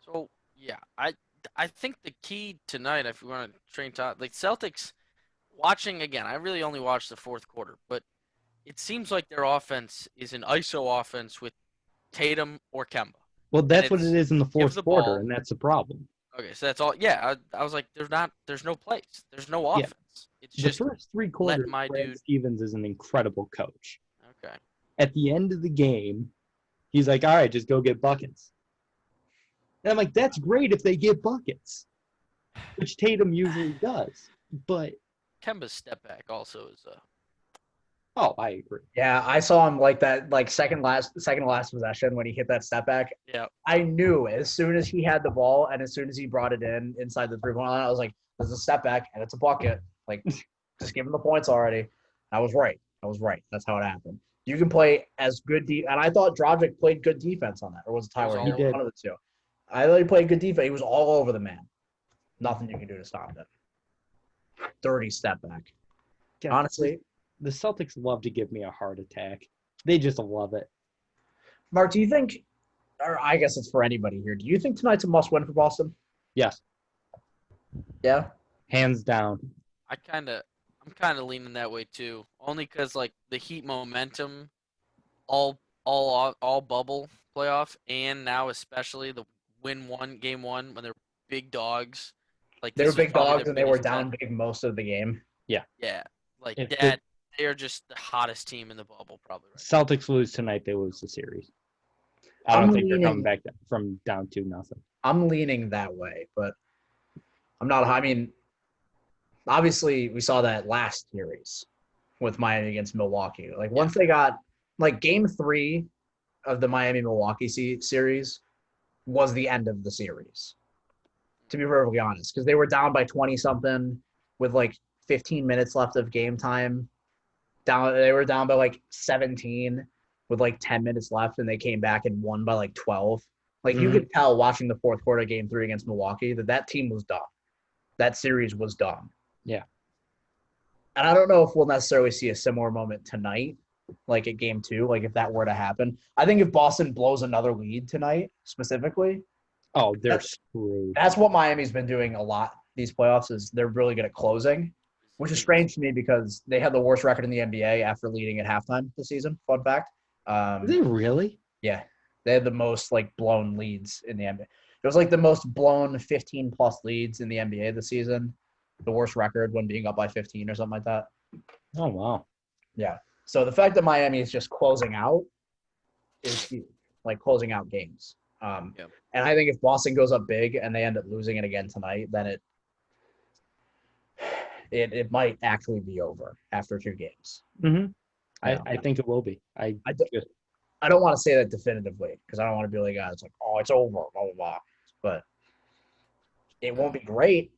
So, yeah, I think the key tonight, if we want to train top, like Celtics, watching again, I really only watched the fourth quarter, but it seems like their offense is an ISO offense with Tatum or Kemba. Well, that's what it is in the fourth the quarter, ball. and that's the problem. Okay, so that's all. Yeah, I was like, there's no plays. There's no Yeah. offense. It's The just first 3 quarters, my Brad dude- Stevens is an incredible coach. okay. At the end of the game, he's like, all right, just go get buckets. And I'm like, that's great if they get buckets, which Tatum usually does. But, Kemba's step back also is oh, I agree. Yeah, I saw him like that, like second last possession when he hit that step back. yeah. I knew as soon as he had the ball and as soon as he brought it in inside the 3-point line, I was like, "There's a step back and it's a bucket. Like, just give him the points already." I was right. That's how it happened. You can play as good and I thought Dragic played good defense on that, or was it Tyler? He Hero? did. One of the two. I thought he played good defense. He was all over the man. Nothing you can do to stop it. Dirty step back. Yeah, Honestly, the Celtics love to give me a heart attack. They just love it. Mark, do you think, or I guess it's for anybody here, do you think tonight's a must-win for Boston? Yes, Yeah. hands down. I'm kind of leaning that way too. Only because like the Heat momentum, all bubble playoff, and now especially the game one when they're big dogs. Like They this were was big probably dogs their and they were biggest down test. big most of the game. Yeah, like If that. They are just the hottest team in the bubble, probably. Right Celtics lose tonight, they lose the series. I don't I'm think they're leaning- coming back from down 2-0. I'm leaning that way, but I'm not. I mean, obviously, we saw that last series with Miami against Milwaukee. Like, once they got, like, game 3 of the Miami-Milwaukee series was the end of the series, to be perfectly honest, because they were down by 20-something. with like 15 minutes left of game time. They were down by like 17 with like 10 minutes left, and they came back and won by like 12. Like you Mhm. could tell watching the fourth quarter game 3 against Milwaukee that team was done. That series was done. Yeah. And I don't know if we'll necessarily see a similar moment tonight, like at game 2, like if that were to happen. I think if Boston blows another lead tonight, specifically, Oh, they're That's- screwed. that's what Miami's been doing a lot these playoffs is they're really good at closing, which is strange to me because they had the worst record in the NBA after leading at halftime this season. Fun fact. Are they really? Yeah, they had the most like blown leads in the NBA. It was like the most blown 15 plus leads in the NBA this season. The worst record when being up by 15 or something like that. Oh wow. Yeah. So the fact that Miami is just closing out is huge, like closing out games. Yep. And I think if Boston goes up big and they end up losing it again tonight, then it might actually be over after 2 games. Mm-hmm. Yeah. I think it will be. I don't want to say that definitively because I don't want to be like, it's like, oh, it's over, blah, blah, blah. But it won't be great.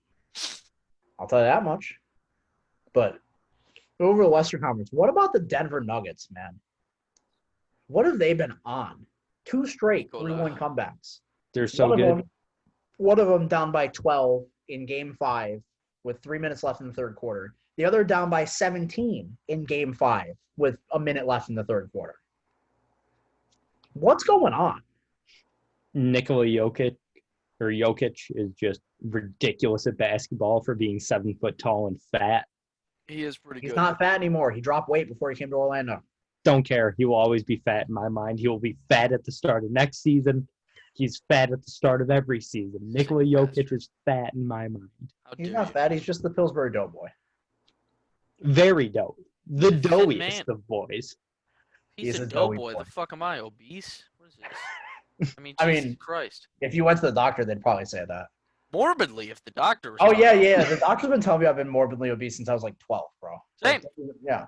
I'll tell you that much. But over the Western Conference, what about the Denver Nuggets, man? What have they been on? 2 straight 3-1 comebacks. They're so good. One of them down by 12 in game 5 with 3 minutes left in the third quarter. The other down by 17 in game 5 with a minute left in the third quarter. What's going on? Nikola Jokic is just ridiculous at basketball for being 7 foot tall and fat. He is pretty He's good. not fat anymore. He dropped weight before he came to Orlando. Don't care. He will always be fat in my mind. He will be fat at the start of next season. He's fat at the start of every season. Nikola Jokic is fat in my mind. How He's dare not you. fat. He's just the Pillsbury Doughboy. Very dope. The Thin doughiest man. of boys. He's He's a a doughy doughboy. boy. The fuck am I, obese? What is this? I mean, I Jesus mean- Christ. If you went to the doctor, they'd probably say that. Morbidly, if the doctor was Oh, talking yeah, about yeah. it. The doctor's been telling me I've been morbidly obese since I was like 12, bro. Same. Yeah.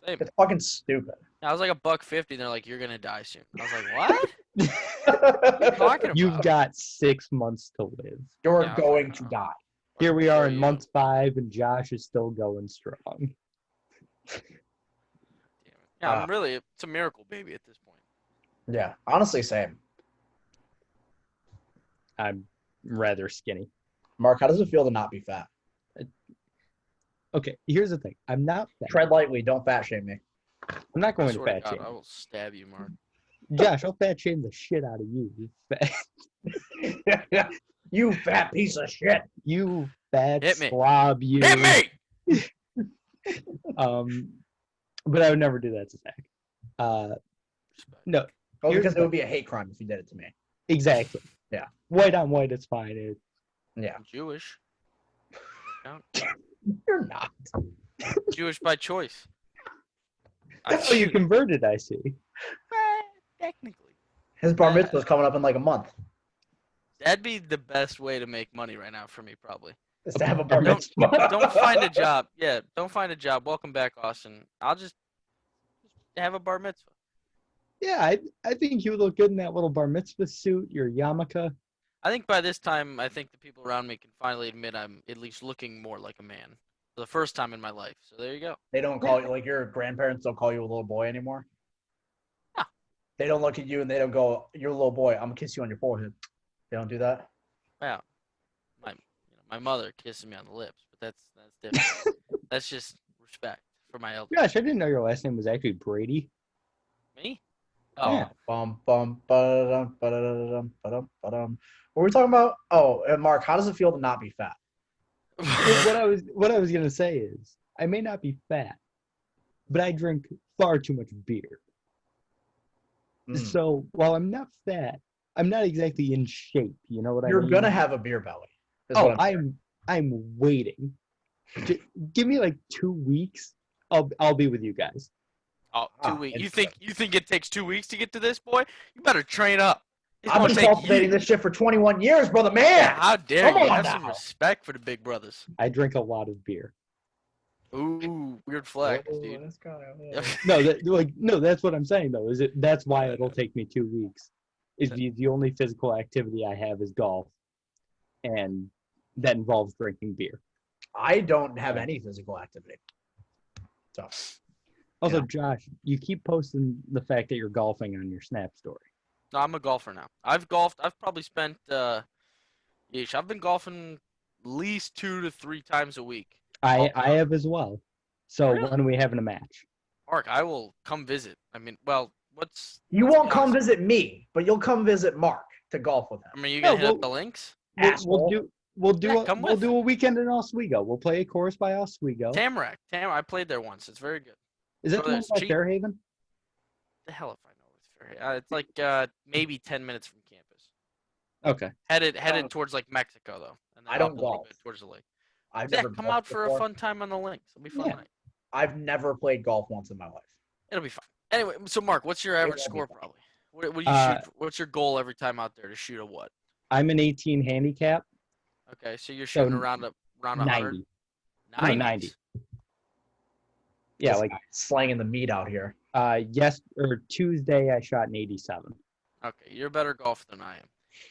Same. It's fucking stupid. I was like $150, and they're like, "You're gonna die soon." I was like, "What? What are you talking about?" You've got 6 months to live. You're Yeah, I was going like, to oh. die. Here we are Sure in you. month 5, and Josh is still going strong. Damn it. Yeah, I'm really. It's a miracle baby at this point. Yeah. Honestly, same. I'm rather skinny. Mark, how does it feel to not be fat? Okay, here's the thing. I'm not fat. Tread lightly. Don't fat shame me. I'm not going to Swear to fat God, shame. I will stab you, Mark. Josh, I'll fat shame the shit out of you. You fat piece of shit. You fat Hit me. slob, you. Hit me! But I would never do that to Zach. No, Oh, Here's because the it would be a hate crime if you did it to me. exactly. Yeah. White on white, it's fine. Yeah. I'm Jewish. You're not. Jewish by choice. Oh, you converted, I see. Technically. His bar mitzvah's coming up in like a month. That'd be the best way to make money right now for me, probably. Is to have a bar Don't- mitzvah. Don't find a job. Yeah, don't find a job. Welcome back, Austin. I'll just have a bar mitzvah. Yeah, I think you look good in that little bar mitzvah suit, your yarmulke. I think by this time, I think the people around me can finally admit I'm at least looking more like a man for the first time in my life. So there you go. They don't call you, like your grandparents don't call you a little boy anymore? No. They don't look at you and they don't go, you're a little boy, I'm going to kiss you on your forehead. They don't do that? Wow. My mother kissing me on the lips, but that's different. That's just respect for my elders. Gosh, I didn't know your last name was actually Brady. Me? Oh, Yeah. Ba-dum. What were we talking about? Oh, and Mark, how does it feel to not be fat? What I was gonna say is I may not be fat, but I drink far too much beer. Mm. So while I'm not fat, I'm not exactly in shape. You know what I You're mean? gonna have a beer belly. is Oh, what I'm hearing. I'm waiting. Give me like 2 weeks. I'll be with you guys. Oh, Ah, 2 weeks. You think it takes 2 weeks to get to this, boy? You better train up. It's I've gonna been take cultivating years. this shit for 21 years, brother man. Yeah, how dare Come you? on Have some now. respect for the big brothers. I drink a lot of beer. Ooh, weird flex, Oh, dude. this guy over there. No, that's what I'm saying though. That's why it'll take me 2 weeks. Is the only physical activity I have is golf, and that involves drinking beer. I don't have any physical activity. So Also, Yeah. Josh, you keep posting the fact that you're golfing on your Snap story. No, I'm a golfer now. I've golfed. I've probably spent I've been golfing at least 2 to 3 times a week. I have as well. So Really? when are we having a match? Mark, I will come visit. I mean, well, you let's won't be come honest. visit me, but you'll come visit Mark to golf with I him. mean, you No, gonna hit up the links? we'll Asshole. Yeah, come we'll with. do a weekend in Oswego. We'll play a course by Oswego. Tamarack. I played there once. It's very good. Is that Go the there. one It's by cheap. Fairhaven? The hell if I know where it's Fairhaven. It's like maybe 10 minutes from campus. Okay. Headed towards like Mexico though, and then I up don't a little golf. bit towards the lake. I've Yeah, never come golfed out for a before. fun time on the links. It'll be fun Yeah. night. I've never played golf once in my life. It'll be fine. Anyway, so Mark, what's your average won't be score fun. probably? What do you shoot? What's your goal every time out there to shoot a what? I'm an 18 handicap. Okay, so you're So shooting around 100. 90. No, 90. Yeah, This like guy slanging the meat out here. Tuesday I shot an 87. Okay, you're a better golfer than I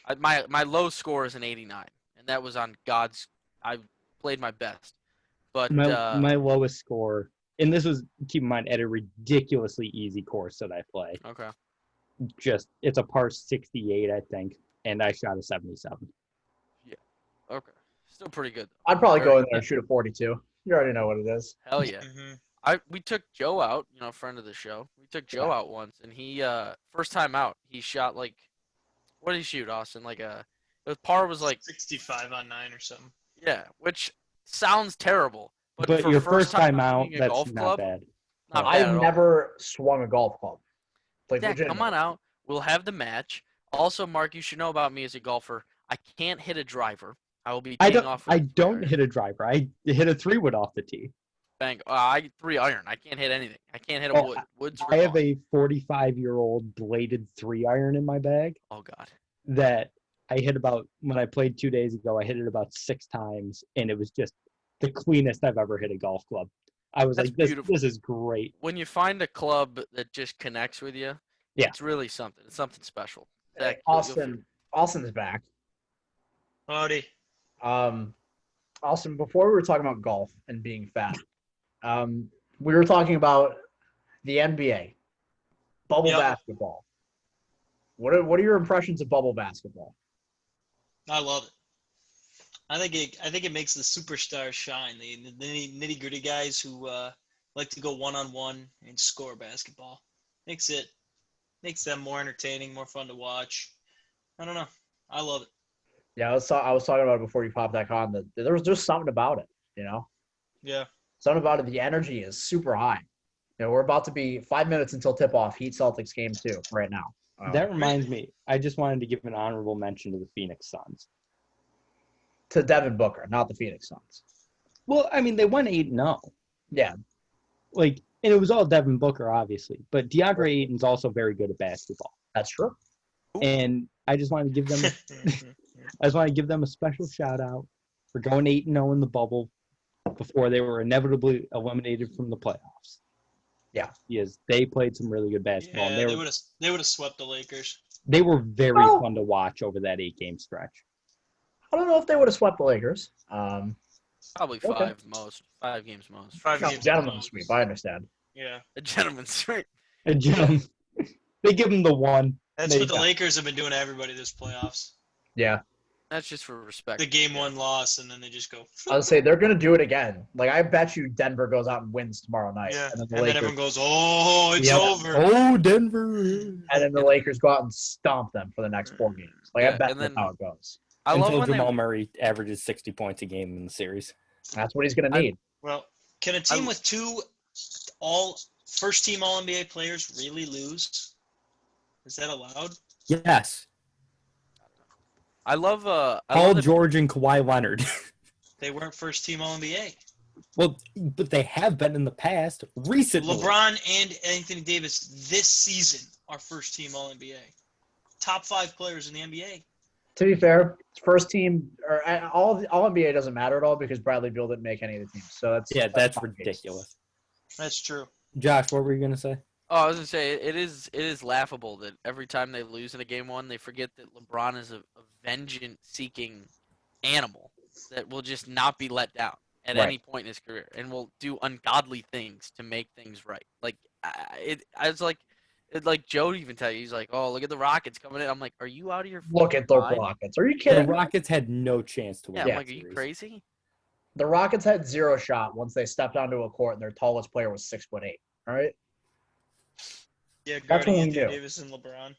am. My low score is an 89, and that was on God's. I played my best, but My lowest score, and this was, keep in mind, at a ridiculously easy course that I play. okay. It's a par 68, I think, and I shot a 77. Okay, still pretty good. I'd probably Very go in there and shoot a 42. You already know what it is. Hell yeah. Mm-hmm. We took Joe out, friend of the show. We took Joe out once, and he first time out, he shot like, what did he shoot, Austin? Like the par was like 65 on 9 or something. yeah, which sounds terrible, But for your first time out, being a that's golf not club, bad. not bad I've at all. never swung a golf club. Like, Yeah, come legitimately. on out. We'll have the match. Also, Mark, you should know about me as a golfer. I can't hit a driver. I will be teeing off. I don't hit a driver. I hit a 3-wood off the tee. Bang. I 3-iron. I can't hit anything. I can't hit a Oh, wood. Woods are I have gone. a 45-year-old bladed 3-iron in my bag Oh God. that I hit about, when I played 2 days ago, I hit it about 6 times, and it was just the cleanest I've ever hit a golf club. I was That's like, this beautiful. is great. When you find a club that just connects with you, Yeah. it's really something. It's something special. Hey, Zach, you'll Austin's back. Howdy. Austin, before we were talking about golf and being fat, we were talking about the NBA, bubble Yep. basketball. What are your impressions of bubble basketball? I love it. I think it makes the superstars shine. The nitty gritty guys who like to go 1-on-1 and score basketball. Makes them more entertaining, more fun to watch. I don't know. I love it. Yeah, I was talking about it before you popped back on. That there was just something about it, Yeah. Something about it. The energy is super high. We're about to be 5 minutes until tip off. Heat Celtics game 2 right now. That reminds me, I just wanted to give an honorable mention to the Phoenix Suns. To Devin Booker, not the Phoenix Suns. Well, I mean, they won 8-0. Yeah, And it was all Devin Booker, obviously. But DeAndre Ayton's also very good at basketball. that's true. And I just wanted to give them a special shout out for going 8-0 in the bubble before they were inevitably eliminated from the playoffs. Yeah. Because they played some really good basketball. Yeah, And they would have swept the Lakers. they were very Oh. fun to watch over that 8-game stretch. I don't know if they would have swept the Lakers. probably Okay. 5 games most. 5 No, games. gentleman's sweep. I understand. Yeah. A gentleman's sweep. And Jim, they give them the one. That's There what you the go. Lakers have been doing to everybody this playoffs. Yeah, That's just for respect. The game 1 loss, and then they just go. I would say they're gonna do it again. Like, I bet you Denver goes out and wins tomorrow night, Yeah. and then the And then Lakers, everyone goes, "Oh, it's Yep. over." Oh, Denver. and then the Lakers go out and stomp them for the next 4 games. Like, I Yeah, bet and that's then- how it goes. I love Until when Jamal they. Murray averages 60 points a game in the series. That's what he's gonna need. Well, can a team with 2 all first team All NBA players really lose? Is that allowed? Yes. I love. I Paul love that- George and Kawhi Leonard. They weren't first team All NBA. Well, but they have been in the past. Recently. LeBron and Anthony Davis this season are first team All NBA. Top 5 players in the NBA. To be fair, first team or all NBA doesn't matter at all because Bradley Beal didn't make any of the teams. So that's That's fine. ridiculous. That's true. Josh, what were you going to say? Oh, I was gonna say it is laughable that every time they lose in a game 1, they forget that LeBron is a vengeance-seeking animal that will just not be let down. at Right. any point in his career, and will do ungodly things to make things right. Like I was like, like Joe would even tell you, he's like, "Oh, look at the Rockets coming in." I'm like, "Are you out of your Look fucking at the mind?" Rockets. Are you The kidding me? Rockets had no chance to win Yeah, I'm Yeah. like, that "Are you series. crazy?" The Rockets had zero shot once they stepped onto a court and their tallest player was 6'8". All right. Yeah, That's guarding when we Anthony knew. Davis and LeBron.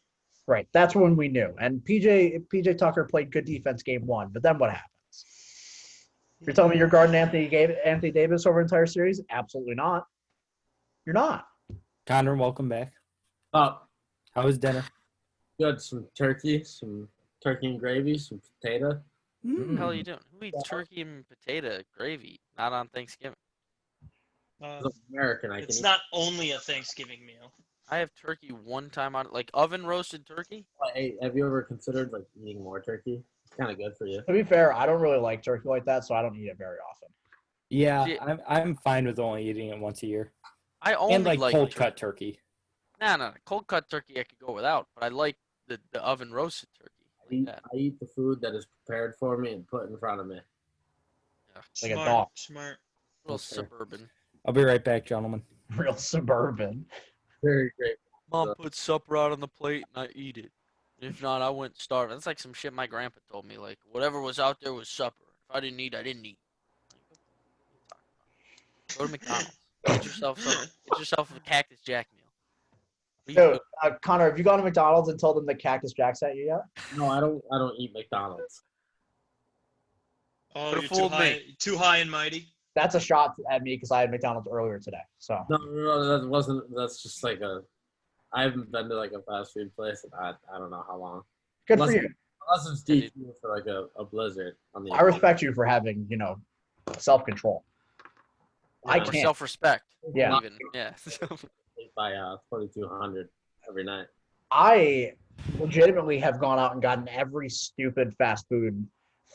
Right. That's when we knew. And PJ Tucker played good defense game 1, but then what happens? You're telling me you're guarding Anthony Davis over an entire series? Absolutely not. You're not. Connor, welcome back. Oh, How was dinner? good. Some turkey and gravy, some potato. What the hell are Mm. you doing? Who eats turkey and potato gravy? Not on Thanksgiving. I'm American. I can It's eat. not only a Thanksgiving meal. I have turkey one time on, like oven roasted turkey. Hey, have you ever considered like eating more turkey? It's kind of good for you. To be fair, I don't really like turkey like that, so I don't eat it very often. Yeah, See- I'm fine with only eating it once a year. I only And like like cold turkey. cut turkey. Nah, cold cut turkey I could go without, but I like the oven roasted turkey. Like that. I eat the food that is prepared for me and put in front of me. Yeah. Like a Smart, dog. smart. Real Okay. suburban. I'll be right back, gentlemen. Real suburban. Very great. Mom puts supper out on the plate and I eat it. If not, I went starving. That's like some shit my grandpa told me. Like whatever was out there was supper. If I didn't eat, I didn't eat. Like, go to McDonald's. Get yourself a Cactus Jack meal. Eat Dude, good. Connor, have you gone to McDonald's and told them the Cactus Jack sent you yet? No, I don't eat McDonald's. Oh, Could've you're too fooled high, me. too high and mighty. That's a shot at me because I had McDonald's earlier today. So No, that wasn't. That's just like a. I haven't been to like a fast food place in I don't know how long. good for Unless- you. Unless it's deep for like a blizzard on the. I respect you for having, self-control. I Or can't. self-respect. Yeah. Even. Yeah. By 4,200 every night. I legitimately have gone out and gotten every stupid fast food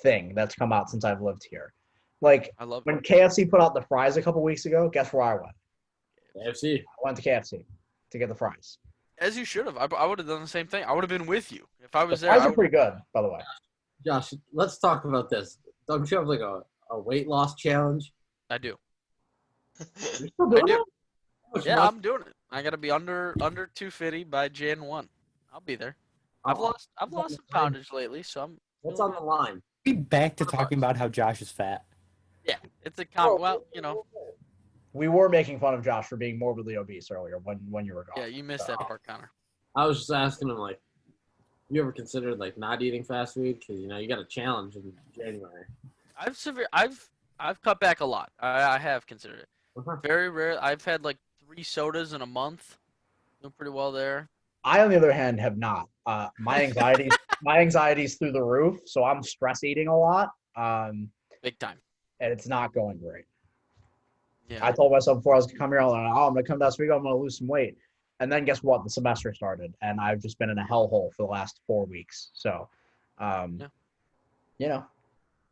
thing that's come out since I've lived here. Like I love when it. KFC put out the fries a couple weeks ago, guess where I went? AFC. I went to KFC to get the fries. As you should have. I would have done the same thing. I would have been with you if I The was there. fries I are would, pretty good, by the way. Josh, let's talk about this. Don't you have like a weight loss challenge? I do. You're still I doing do. it? Yeah, I'm doing it. I gotta be under 250 by Jan 1. I'll be there. I've lost some poundage lately, so I'm. What's feeling on the line? Be back to talking about how Josh is fat. Yeah, it's a well, We were making fun of Josh for being morbidly obese earlier when you were gone. Yeah, you missed that part, Connor. I was just asking him like, you ever considered like not eating fast food because you got a challenge in January. I've cut back a lot. I have considered it. Uh-huh. Very rare. I've had like 3 sodas in a month. Doing pretty well there. I, on the other hand, have not. My anxiety's through the roof, so I'm stress eating a lot, and Big time. it's not going great. Yeah. I told myself before I was going to come here, I'm going to come down this week, I'm going to lose some weight. And then guess what? The semester started, and I've just been in a hellhole for the last 4 weeks. So,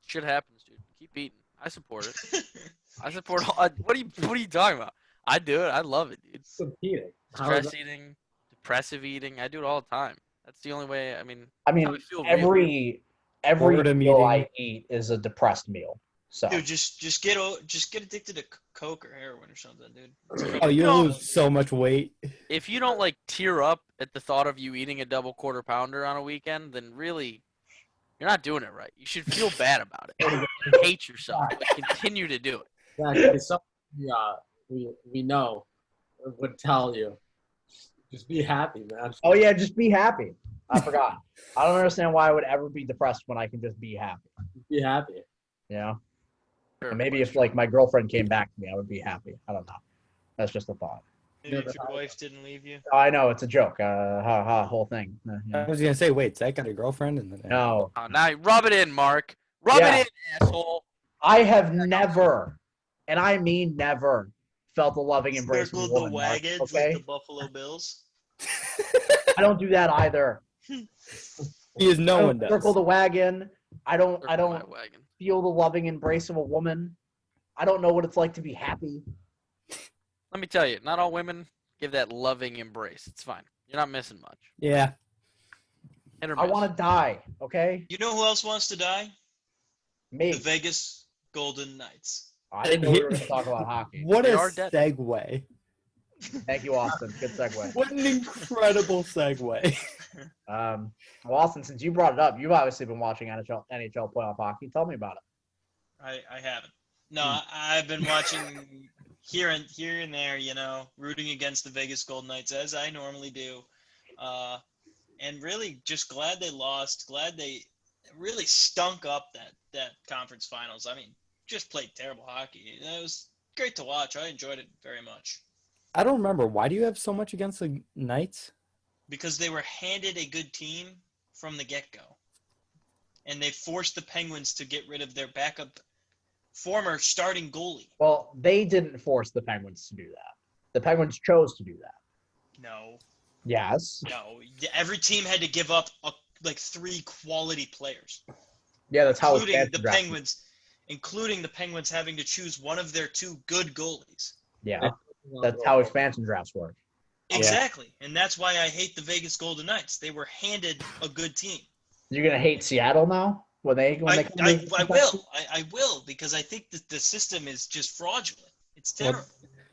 Shit happens, dude. Keep eating. I support it. I support all. What are you talking about? I do it. I love it, dude. Competing. Stress eating, depressive eating. I do it all the time. That's the only way. I mean, I that's how mean, I feel real. every Boredom meal eating. I eat is a depressed meal. So, Dude, just get addicted to coke or heroin or something, dude. Oh, you'll No. lose so much weight. If you don't like tear up at the thought of you eating a double quarter pounder on a weekend, then really, you're not doing it right. You should feel bad about it. And hate yourself, but continue to do it. Exactly. So, we know would tell you, just be happy, man. oh yeah, just be happy. I forgot. I don't understand why I would ever be depressed when I can just be happy. Be happy. Sure, And maybe that's if like my girlfriend came back to me, I would be happy. I don't know. That's just a thought. Maybe if your wife didn't leave you. I know it's a joke. Whole thing. I was gonna say, wait, Zach got a girlfriend, and then No, true. Now rub it in, Mark. Rub Yeah. it in, asshole. I have never, and I mean never, felt the loving embrace of a Circled the woman. Mark, wagons okay, like the Buffalo Bills. I don't do that either. because no I one don't does. circle the wagon. I don't Circle my wagon. feel the loving embrace of a woman. I don't know what it's like to be happy. Let me tell you, not all women give that loving embrace. It's fine. You're not missing much. Yeah, Hit or I miss. want to die. Okay, You know who else wants to die? me. The Vegas Golden Knights. I didn't know we were going to talk about hockey. What We a are dead. segue. Thank you, Austin. Good segue. What an incredible segue. Well, Austin, since you brought it up, you've obviously been watching NHL playoff hockey. Tell me about it. I haven't. No, I've been watching here and there, rooting against the Vegas Golden Knights as I normally do. And really just glad they lost. Glad they really stunk up that conference finals. I mean, just played terrible hockey. It was great to watch. I enjoyed it very much. I don't remember. Why do you have so much against the Knights? Because they were handed a good team from the get-go. And they forced the Penguins to get rid of their backup former starting goalie. Well, they didn't force the Penguins to do that. The Penguins chose to do that. No. Yes. No. Every team had to give up like 3 quality players. Yeah, that's how including it's the Penguins having to choose one of their 2 good goalies. Yeah, that's how expansion drafts work. Exactly. And that's why I hate the Vegas Golden Knights. They were handed a good team. You're gonna hate Seattle now when they come I to will. I will, because I think that the system is just fraudulent. It's terrible.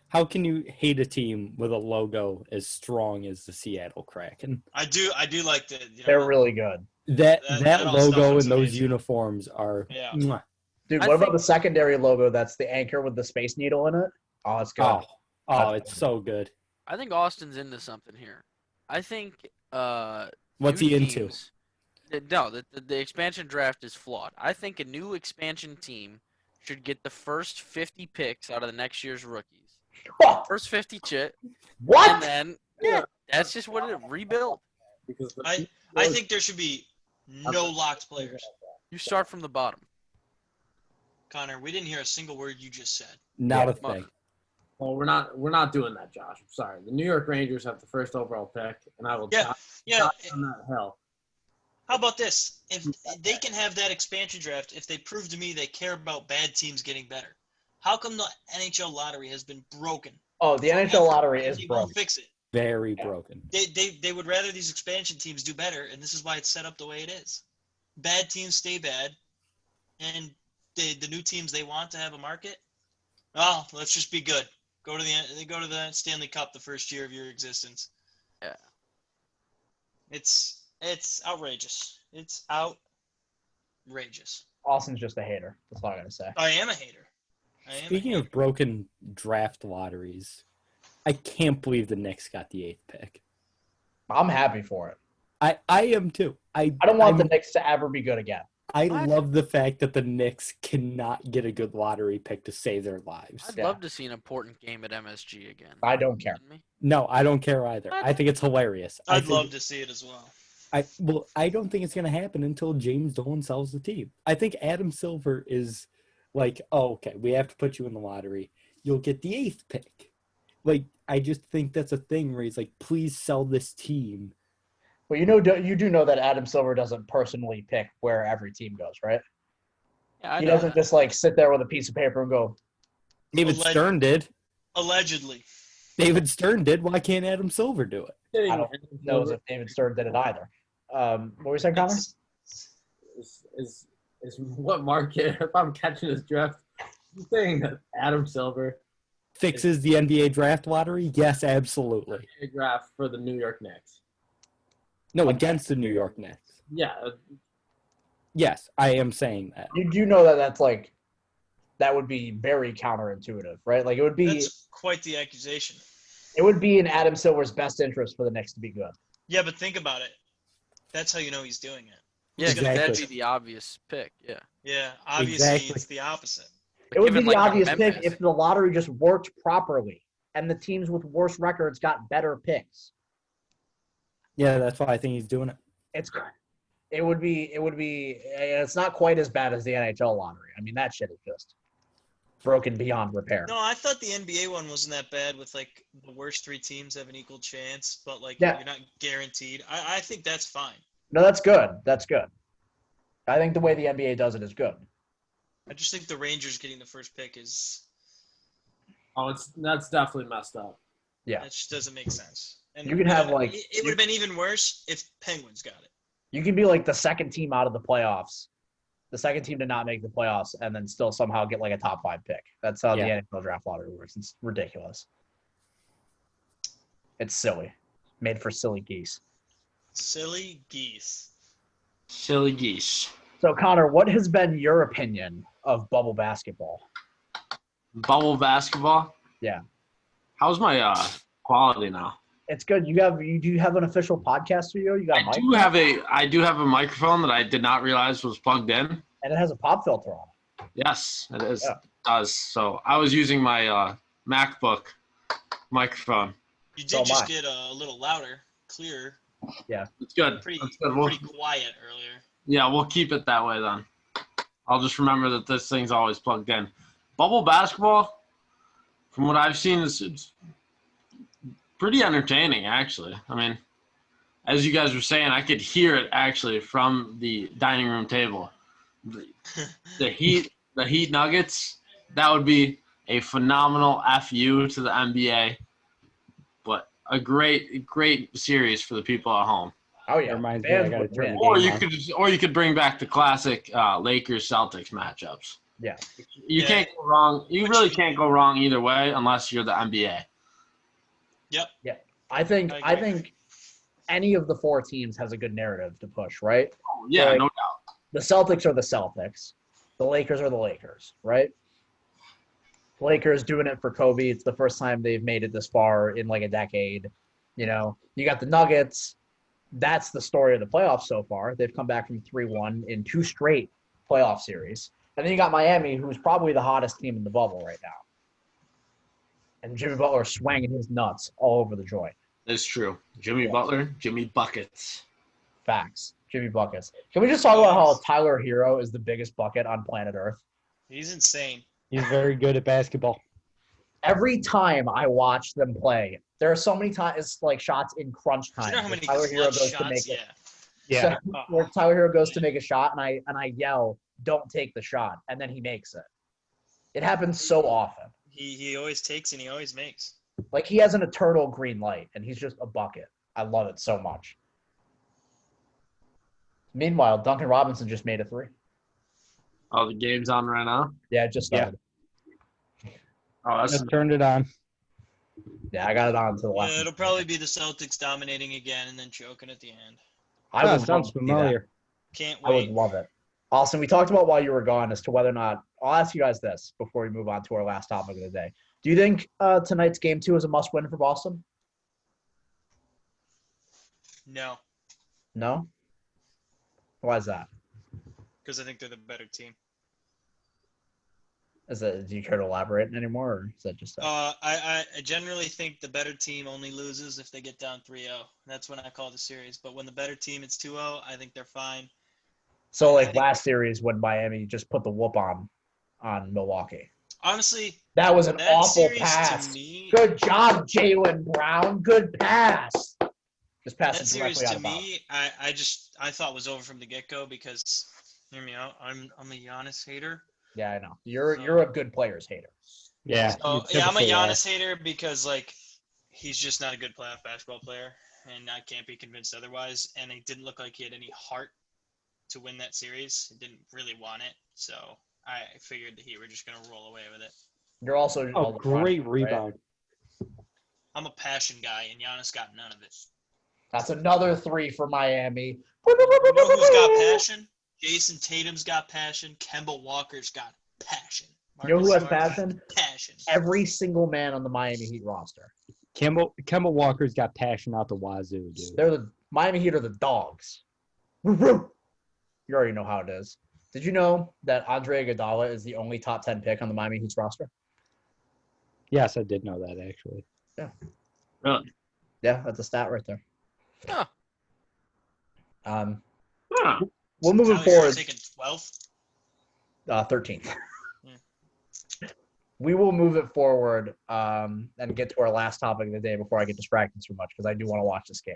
How can you hate a team with a logo as strong as the Seattle Kraken? I do like the. They're really good. That all stuff logo looks and those amazing. uniforms are. Yeah. Mwah. Dude, I what about think- the secondary logo that's the anchor with the Space Needle in it? Oh, it's good. Oh, it's so good. I think Austin's into something here. I think What's new he into? teams- No, the expansion draft is flawed. I think a new expansion team should get the first 50 picks out of the next year's rookies. First 50 chit, What? and then that's just what it rebuild. Because I think there should be no locked players. You start from the bottom. Connor, we didn't hear a single word you just said. Not Yeah, a thing. Well, we're not doing that, Josh. I'm sorry. The New York Rangers have the first overall pick, and I will die Yeah. on that hill. How about this? If they can have that expansion draft, if they prove to me they care about bad teams getting better, how come the NHL lottery has been broken? Oh, the NHL lottery is They won't broken. fix it. Very broken. They would rather these expansion teams do better, and this is why it's set up the way it is. Bad teams stay bad, and the new teams they want to have a market. Oh, let's just be good. Go to the Stanley Cup the first year of your existence. Yeah. It's outrageous. It's outrageous. Austin's just a hater. That's all I gotta say. I am a hater. Speaking of broken draft lotteries, I can't believe the Knicks got the 8th pick. I'm happy for it. I am too. I don't want the Knicks to ever be good again. I What? love the fact that the Knicks cannot get a good lottery pick to save their lives. I'd Yeah. love to see an important game at MSG again. I don't care. Kidding me? No, I don't care either. I think it's hilarious. I'd love to see it as well. I don't think it's going to happen until James Dolan sells the team. I think Adam Silver is like, oh, okay, we have to put you in the lottery. You'll get the 8th pick. Like, I just think that's a thing where he's like, please sell this team. Well, you do know that Adam Silver doesn't personally pick where every team goes, right? Yeah, I He know doesn't that. just like sit there with a piece of paper and go, David Alleg- Stern did. Allegedly. David Stern did. Why can't Adam Silver do it? I don't know if David Stern did it either. What were you saying, Connor? Is what market? If I'm catching this draft, you saying that Adam Silver Fixes the NBA draft lottery? Yes, absolutely. a draft for the New York Knicks? No, against the New York Knicks. Yeah, Yes, I am saying that. You do know that that's like that would be very counterintuitive, right? Like it That's quite the accusation. would be in Adam Silver's best interest for the Knicks to be good. Yeah, but think about it. That's how you know he's doing it. Yeah, 'cause that'd Exactly. be the obvious pick. Yeah. Yeah, obviously Exactly. it's the opposite. It would be Given, the like, a obvious pick Memphis. if the lottery just worked properly and the teams with worse records got better picks. Yeah, that's why I think he's doing it. It would be. It's not quite as bad as the NHL lottery. I mean, that shit is just broken beyond repair. No, I thought the NBA one wasn't that bad with like the worst 3 teams have an equal chance, but like Yeah. you're not guaranteed. I think that's fine. No, that's good. That's good. I think the way the NBA does it is good. I just think the Rangers getting the first pick is that's definitely messed up. Yeah. that just doesn't make sense. And You can have, like- it would have been even worse if Penguins got it. You can be like the second team out of the playoffs the second team to not make the playoffs and then still somehow get like a top 5 pick. That's how the NFL draft lottery works. It's ridiculous. It's silly. Made for silly geese. Silly geese. Silly geese. So, Connor, what has been your opinion of bubble basketball? Bubble basketball? Yeah. How's my quality now? It's good. You do have an official podcast studio? You got a mic? I do have a microphone that I did not realize was plugged in. And it has a pop filter on it. Yes, it is. Yeah. It does. So I was using my MacBook microphone. You did So am just I. get a little louder, clearer. It's good. Pretty, That's good. pretty quiet earlier. Yeah, we'll keep it that way then. I'll just remember that this thing's always plugged in. Bubble basketball, from what I've seen, it's pretty entertaining, actually. I mean, as you guys were saying, I could hear it actually from the dining room table. The Heat Nuggets, that would be a phenomenal FU to the NBA, but a great series for the people at home. Oh yeah, That reminds me, I fans gotta would turn win. the Or you could bring back the classic Lakers Celtics matchups. Yeah, You Yeah. can't go wrong. You really can't go wrong either way unless you're the NBA. Yep. I think I I agree. think any of the 4 teams has a good narrative to push, right? Oh, yeah, Like- no doubt. The Celtics are the Celtics. The Lakers are the Lakers, right? The Lakers doing it for Kobe. It's the first time they've made it this far in like a decade. You know, you got the Nuggets. That's the story of the playoffs so far. They've come back from 3-1 in 2 straight playoff series. And then you got Miami, who's probably the hottest team in the bubble right now. And Jimmy Butler swinging his nuts all over the joint. It's true. Jimmy Yeah. Butler, Jimmy Buckets. Facts. Jimmy Buckets. Can we just talk about how Tyler Hero is the biggest bucket on planet Earth? He's insane. He's very good at basketball. Every time I watch them play, there are so many times it's like shots in crunch Do time. you know how many Tyler Hero clutch goes to shots? make it. Yeah. So, where Tyler Hero goes to make a shot, and I yell, "Don't take the shot," and then he makes it. It happens so often. He always takes and he always makes. Like he has an eternal green light, and he's just a bucket. I love it so much. Meanwhile, Duncan Robinson just made a 3. Oh, the game's on right now? Yeah, it just started. Oh, that's Just turned it on. Yeah, I got it on to the left. Yeah, it'll probably be the Celtics dominating again and then choking at the end. I Oh, would sounds love to see familiar. Can't that. I would wait. love it. Austin, we talked about while you were gone as to whether or not I'll ask you guys this before we move on to our last topic of the day. Do you think tonight's game 2 is a must-win for Boston? No, No. Why is that? because I think they're the better team. Do you care to elaborate anymore, or is that just? I generally think the better team only loses if they get down 3-0. That's when I call the series. But when the better team it's 2-0, I think they're fine. So I like think- last series when Miami just put the whoop on Milwaukee. Honestly, That was an that awful series pass. to me, Good job, Jaylen Brown. Good pass. Just passed that it series directly out to of bounds. me, I thought was over from the get-go because, hear me out, I'm a Giannis hater. Yeah, I know. You're a good players hater. Yeah. Oh, you yeah, I'm a typically are. Giannis hater because like he's just not a good playoff basketball player, and I can't be convinced otherwise. And it didn't look like he had any heart to win that series. He didn't really want it, so I figured the Heat were just gonna roll away with it. You're also Oh, great right? rebound. I'm a passion guy, and Giannis got none of it. That's another 3 for Miami. You know who's got passion? Jason Tatum's got passion. Kemba Walker's got passion. You know who has Marcus Smart's passion? got passion. Every single man on the Miami Heat roster. Kemba Walker's got passion out the wazoo, dude. They're the Miami Heat are the dogs. You already know how it is. Did you know that Andre Iguodala is the only top 10 pick on the Miami Heat's roster? Yes, I did know that actually. Really? Yeah, that's a stat right there. Huh. Huh. We'll move it Tyler Hero's forward. taking 12th. 13th. We will move it forward and get to our last topic of the day before I get distracted too much because I do want to watch this game.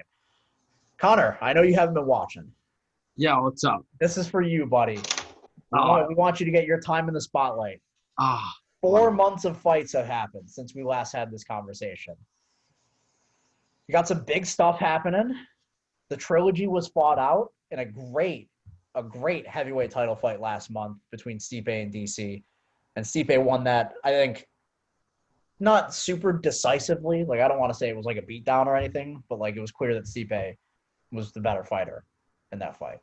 Connor, I know you haven't been watching. Yeah, what's up? This is for you, buddy. We want you to get your time in the spotlight. Ah, 4 months of fights have happened since we last had this conversation. You got some big stuff happening. The trilogy was fought out in a a great heavyweight title fight last month between Stipe and DC, and Stipe won that. I think not super decisively. Like I don't want to say it was like a beatdown or anything, but like it was clear that Stipe was the better fighter in that fight.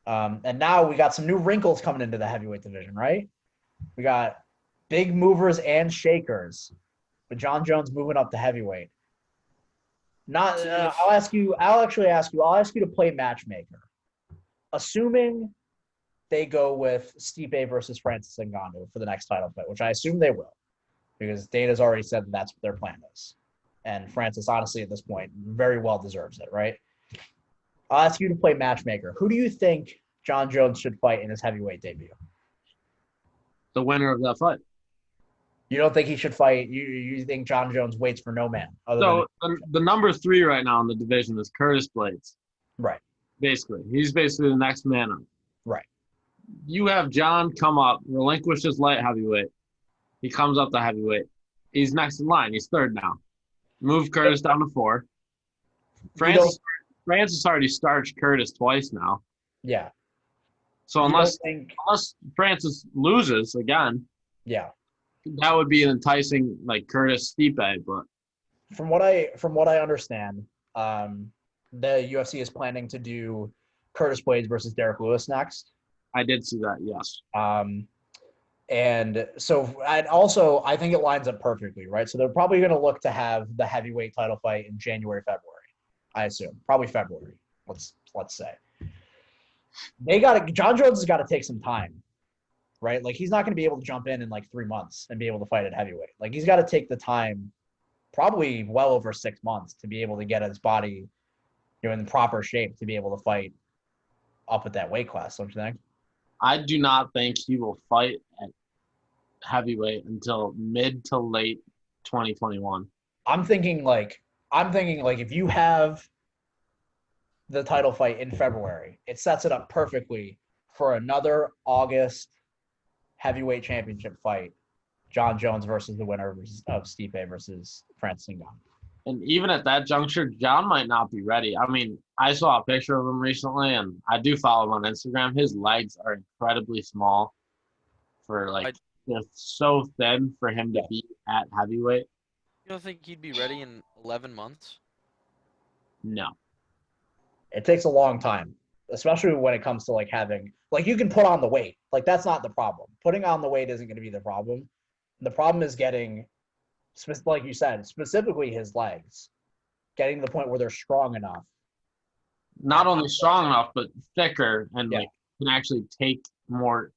And now we got some new wrinkles coming into the heavyweight division, right? We got big movers and shakers, with John Jones moving up to heavyweight. Not, I'll ask you. I'll actually ask you. I'll ask you to play matchmaker, assuming they go with Stipe versus Francis Ngannou for the next title fight, which I assume they will, because Dana's already said that that's what their plan is, and Francis, honestly, at this point, very well deserves it, right? I'll ask you to play matchmaker. Who do you think John Jones should fight in his heavyweight debut? The winner of that fight. You don't think he should fight? You think John Jones waits for no man? So the number 3 right now in the division is Curtis Blades. Right. Basically, he's basically the next man up. Right. You have John come up, relinquish his light heavyweight. He comes up to heavyweight. He's next in line. He's third now. Move Curtis down to 4. Francis already starched Curtis twice now. Yeah. So unless Francis loses again, yeah, that would be an enticing like Curtis Stipe. But from what I understand, the UFC is planning to do Curtis Blades versus Derek Lewis next. I did see that, yes. And so I think it lines up perfectly, right? So they're probably going to look to have the heavyweight title fight in January, February. I assume probably February. Let's say John Jones has got to take some time, right? Like he's not going to be able to jump in like 3 months and be able to fight at heavyweight. Like he's got to take the time, probably well over 6 months, to be able to get his body, in proper shape to be able to fight up at that weight class. Don't you think? I do not think he will fight at heavyweight until mid to late 2021. I'm thinking like if you have the title fight in February, it sets it up perfectly for another August heavyweight championship fight, John Jones versus the winner of Stipe versus Francis Ngannou. And even at that juncture, John might not be ready. I mean, I saw a picture of him recently, and I do follow him on Instagram. His legs are incredibly small they're so thin for him to be at heavyweight. You don't think he'd be ready in 11 months? No. It takes a long time, especially when it comes to like having, like you can put on the weight. Like that's not the problem. Putting on the weight isn't going to be the problem. The problem is getting, like you said, specifically his legs, getting to the point where they're strong enough. Not only strong enough, but thicker and like can actually take more.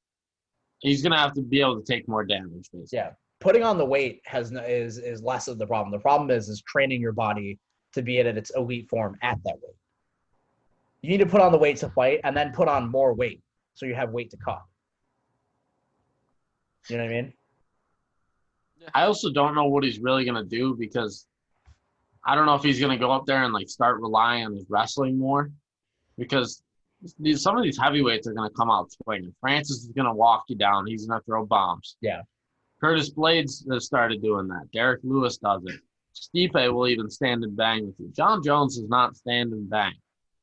He's going to have to be able to take more damage, basically. Yeah. Putting on the weight is less of the problem. The problem is training your body to be at its elite form at that weight. You need to put on the weight to fight and then put on more weight so you have weight to cut. You know what I mean? I also don't know what he's really going to do, because I don't know if he's going to go up there and like start relying on his wrestling more, because some of these heavyweights are going to come out swinging. Francis is going to walk you down. He's going to throw bombs. Yeah. Curtis Blades has started doing that. Derek Lewis does it. Stipe will even stand and bang with you. John Jones does not stand and bang.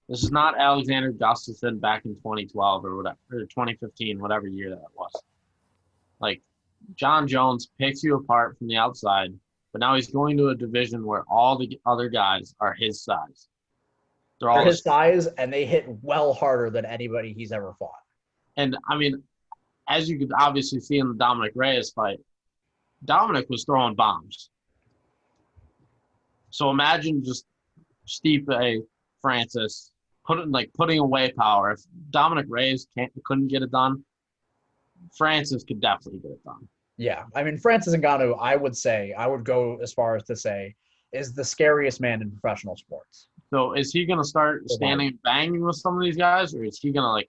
This is not Alexander Gustafsson back in 2012 or whatever, or 2015, whatever year that was. Like, John Jones picks you apart from the outside, but now he's going to a division where all the other guys are his size. They're all his size, and they hit well harder than anybody he's ever fought. And, I mean, as you could obviously see in the Dominic Reyes fight, Dominic was throwing bombs. So imagine just Stipe, Francis, putting away power. If Dominic Reyes couldn't get it done, Francis could definitely get it done. Yeah. I mean, Francis Ngannou, I would go as far as to say, is the scariest man in professional sports. So is he going to start standing and banging with some of these guys, or is he going to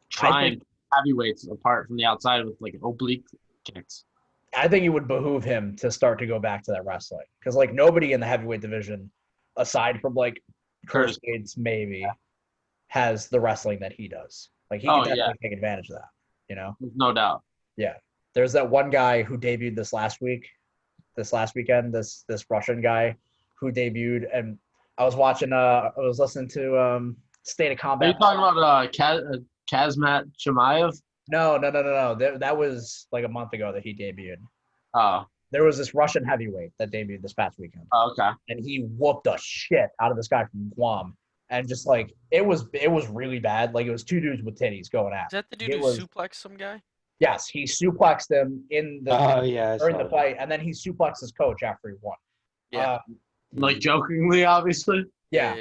try and heavyweights apart from the outside with oblique kicks? I think it would behoove him to start to go back to that wrestling, because nobody in the heavyweight division, aside from Curtis Blades maybe, has the wrestling that he does. He can definitely take advantage of that. There's no doubt. Yeah, there's that one guy who debuted this last weekend. This Russian guy who debuted, and I was listening to State of Combat. Are you talking about Kazmat Chimaev. No. That was like a month ago that he debuted. Oh, There was this Russian heavyweight that debuted this past weekend, okay. and he whooped the shit out of this guy from Guam. And just like it was really bad. Like it was two dudes with titties going at Is that the dude it. who Was suplexed some guy? yes, he suplexed him in the Oh yeah, I during saw the that. fight, and then he suplexed his coach after he won. Yeah. Like jokingly, obviously. Yeah.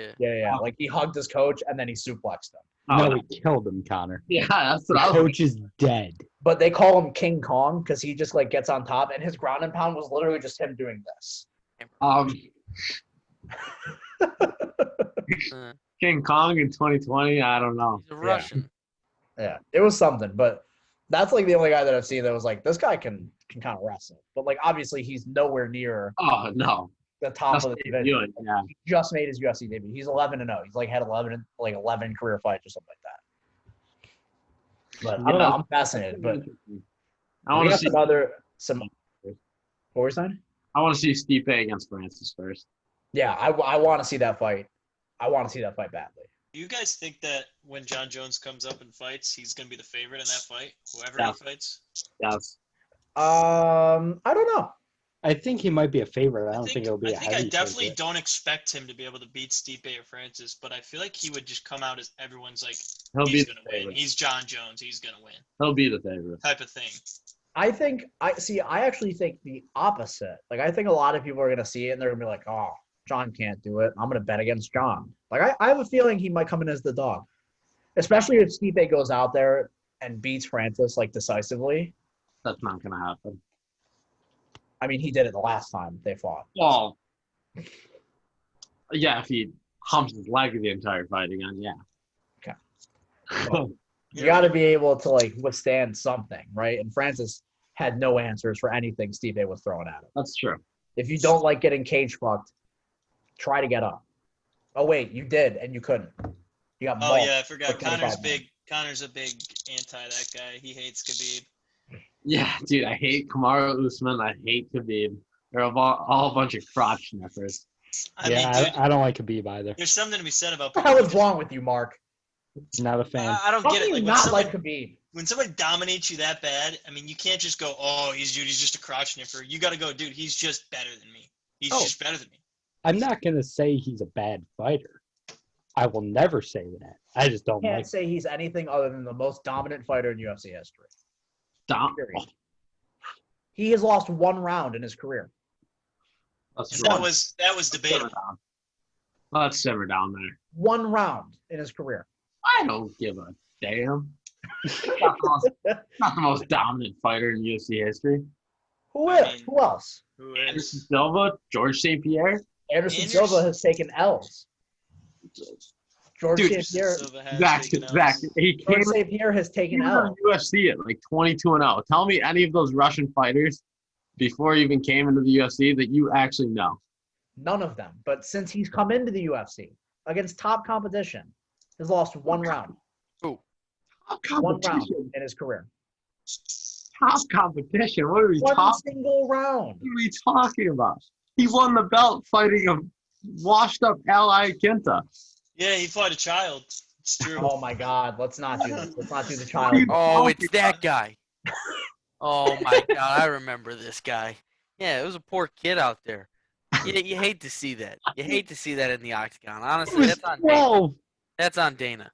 Like he hugged his coach and then he suplexed him. Oh, No, he killed him, Connor. yeah, that's The what I was. coach is dead. But they call him King Kong because he just like gets on top, and his ground and pound was literally just him doing this. Um, Uh, King Kong in 2020. I don't know. he's a Russian. Yeah, it was something. But that's like the only guy that I've seen that was like this guy can kind of wrestle. But like obviously he's nowhere near Oh no. the top That's of what the he's division. doing. Yeah. He just made his UFC debut. He's 11-0. He's like had 11 career fights or something like that. But I don't know. I'm fascinated. But I want we to got see. some. What were you saying? I want to see Stipe against Francis first. Yeah, I want to see that fight. I want to see that fight badly. Do you guys think that when John Jones comes up and fights, he's going to be the favorite in that fight, whoever Yeah. he fights? Yes. I don't know. I think he might be a favorite. I don't think it'll be a I heavy definitely favorite. don't expect him to be able to beat Stipe or Francis, but I feel like he would just come out as everyone's like, He'll be he's the going to win. favorite. He's John Jones. He's going to win. He'll be the favorite. Type of thing. I actually think the opposite. Like I think a lot of people are gonna see it and they're gonna be like, "Oh, John can't do it. I'm gonna bet against John." Like I have a feeling he might come in as the dog, especially if Stipe goes out there and beats Francis like decisively. That's not gonna happen. I mean, he did it the last time they fought. Well, yeah, if he humps his leg the entire fight again, yeah. Okay. You got to be able to like withstand something, right? And Francis had no answers for anything Stipe was throwing at him. That's true. If you don't like getting cage fucked, try to get up. Oh wait, you did and you couldn't. You got Oh, mauled yeah, I forgot. for 25 minutes. Connor's a big anti that guy. He hates Khabib. Yeah, dude, I hate Kamaru Usman. I hate Khabib. They're all a bunch of crotch sniffers. I mean, dude, I don't like Khabib either. there's something to be said about What the hell is wrong with you, Mark? Not a fan. I don't How get can it. you Like, not like Khabib? when somebody dominates you that bad, I mean, you can't just go, oh, he's just a crotch sniffer. You got to go, dude, he's just better than me. He's just better than me. I'm not gonna say he's a bad fighter. I will never say that. I just don't Can't like. say he's anything other than the most dominant fighter in UFC history. Period. He has lost one round in his career. Let's And that was debatable. Let's simmer down there. One round in his career. I don't give a damn. Not the most dominant fighter in UFC history. Who I is? mean- Who else? Who Anderson is? Silva, George St. Pierre. Anderson Silva has taken L's. George Dude, St. Pierre. Silva has Zach, taken L's. Zach, he George came St. Pierre has taken in L's. UFC at like 22-0. Tell me any of those Russian fighters before he even came into the UFC that you actually know. None of them. But since he's come into the UFC against top competition, has lost one round. Top One round competition. in his career. Top competition. What are we One talking? single round. What are we talking about? He won the belt fighting a washed-up Ally Quinta. Yeah, he fought a child. It's true. Oh my God! Let's not do this. Let's not do the child. Oh, it's that guy. Oh my God, I remember this guy. Yeah, it was a poor kid out there. You hate to see that. You hate to see that in the octagon. Honestly, that's on Dana. 12. That's on Dana.